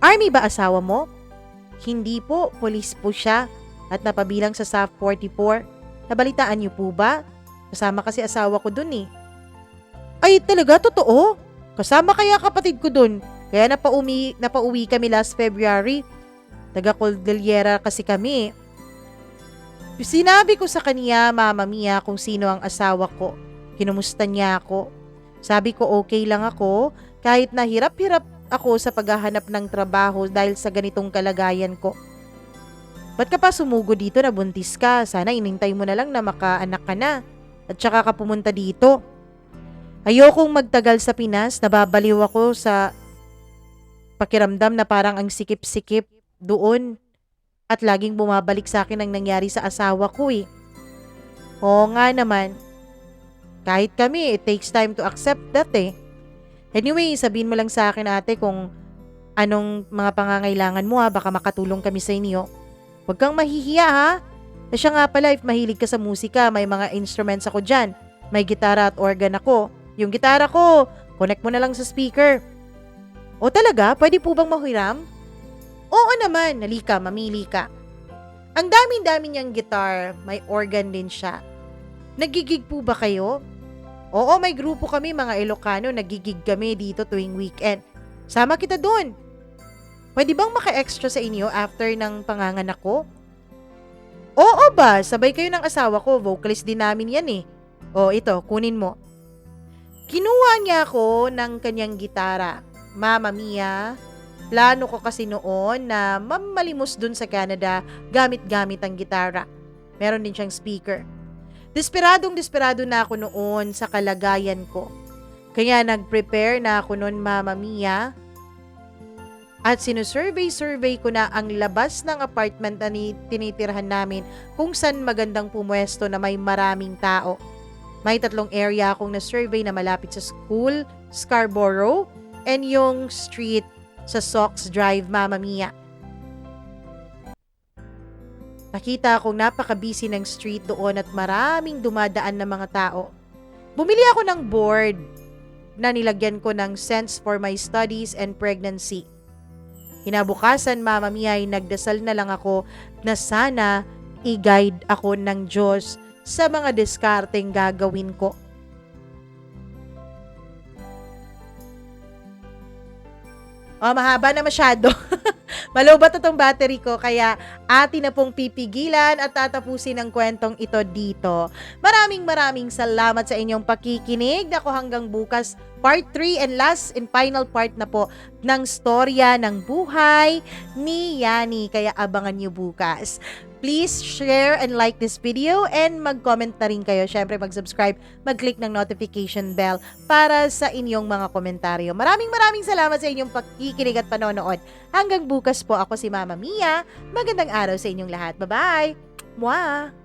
Army ba asawa mo? Hindi po, police po siya at napabilang sa SAF 44. Nabalitaan niyo po ba? Kasama kasi asawa ko dun eh. Ay talaga, totoo? Kasama kaya kapatid ko dun. Kaya napauwi kami last February. Taga Cordillera kasi kami. Sinabi ko sa kanya, Mama Mia, kung sino ang asawa ko. Kinumusta niya ako. Sabi ko okay lang ako kahit na hirap-hirap ako sa paghahanap ng trabaho dahil sa ganitong kalagayan ko. Ba't ka pa sumugo dito na buntis ka? Sana inintay mo na lang na makaanak ka na at saka ka pumunta dito. Ayokong magtagal sa Pinas, nababaliw ako sa pakiramdam na parang ang sikip-sikip doon at laging bumabalik sa akin ang nangyari sa asawa ko eh. Oo nga naman. Kahit kami, it takes time to accept that eh. Anyway, sabihin mo lang sa akin ate kung anong mga pangangailangan mo baka makatulong kami sa inyo. Huwag kang mahihiya ha. Siya nga pala, if mahilig ka sa musika, may mga instruments ako dyan. May gitara at organ ako. Yung gitara ko, connect mo na lang sa speaker. O talaga? Pwede po bang mahiram? Oo naman, halika, mamili ka. Ang dami-dami niyang gitar, may organ din siya. Nagigig po ba kayo? Oo, may grupo kami mga Ilocano, nagigig kami dito tuwing weekend. Sama kita doon. Pwede bang maka-extra sa inyo after ng panganganak ko? Oo ba, sabay kayo ng asawa ko, vocalist din namin yan eh. O ito, kunin mo. Kinuha niya ako ng kanyang gitara. Mama Mia, plano ko kasi noon na mamalimos dun sa Canada gamit-gamit ang gitara. Meron din siyang speaker. Desperado na ako noon sa kalagayan ko. Kaya nag-prepare na ako noon, Mama Mia. At sinusurvey ko na ang labas ng apartment na tinitirhan namin kung saan magandang pumwesto na may maraming tao. May 3 area akong na-survey na malapit sa school, Scarborough, and yung street sa Sox Drive, Mama Mia. Nakita akong napaka-busy ng street doon at maraming dumadaan na mga tao. Bumili ako ng board na nilagyan ko ng Sense for my studies and pregnancy. Kinabukasan, Mama Mia, ay nagdasal na lang ako na sana i-guide ako ng Diyos sa mga diskarteng gagawin ko. Mahaba na masyado. Malobat na tong battery ko, kaya atin na pong pipigilan at tatapusin ang kwentong ito dito. Maraming salamat sa inyong pakikinig. Ako hanggang bukas, part 3 and last and final part na po ng storya ng buhay ni Yani. Kaya abangan nyo bukas. Please share and like this video and mag-comment na rin kayo. Syempre mag-subscribe, mag-click ng notification bell para sa inyong mga komentaryo. Maraming salamat sa inyong pakikinig at panonood. Hanggang bukas po, ako si Mama Mia. Magandang araw sa inyong lahat. Bye-bye! Mwah!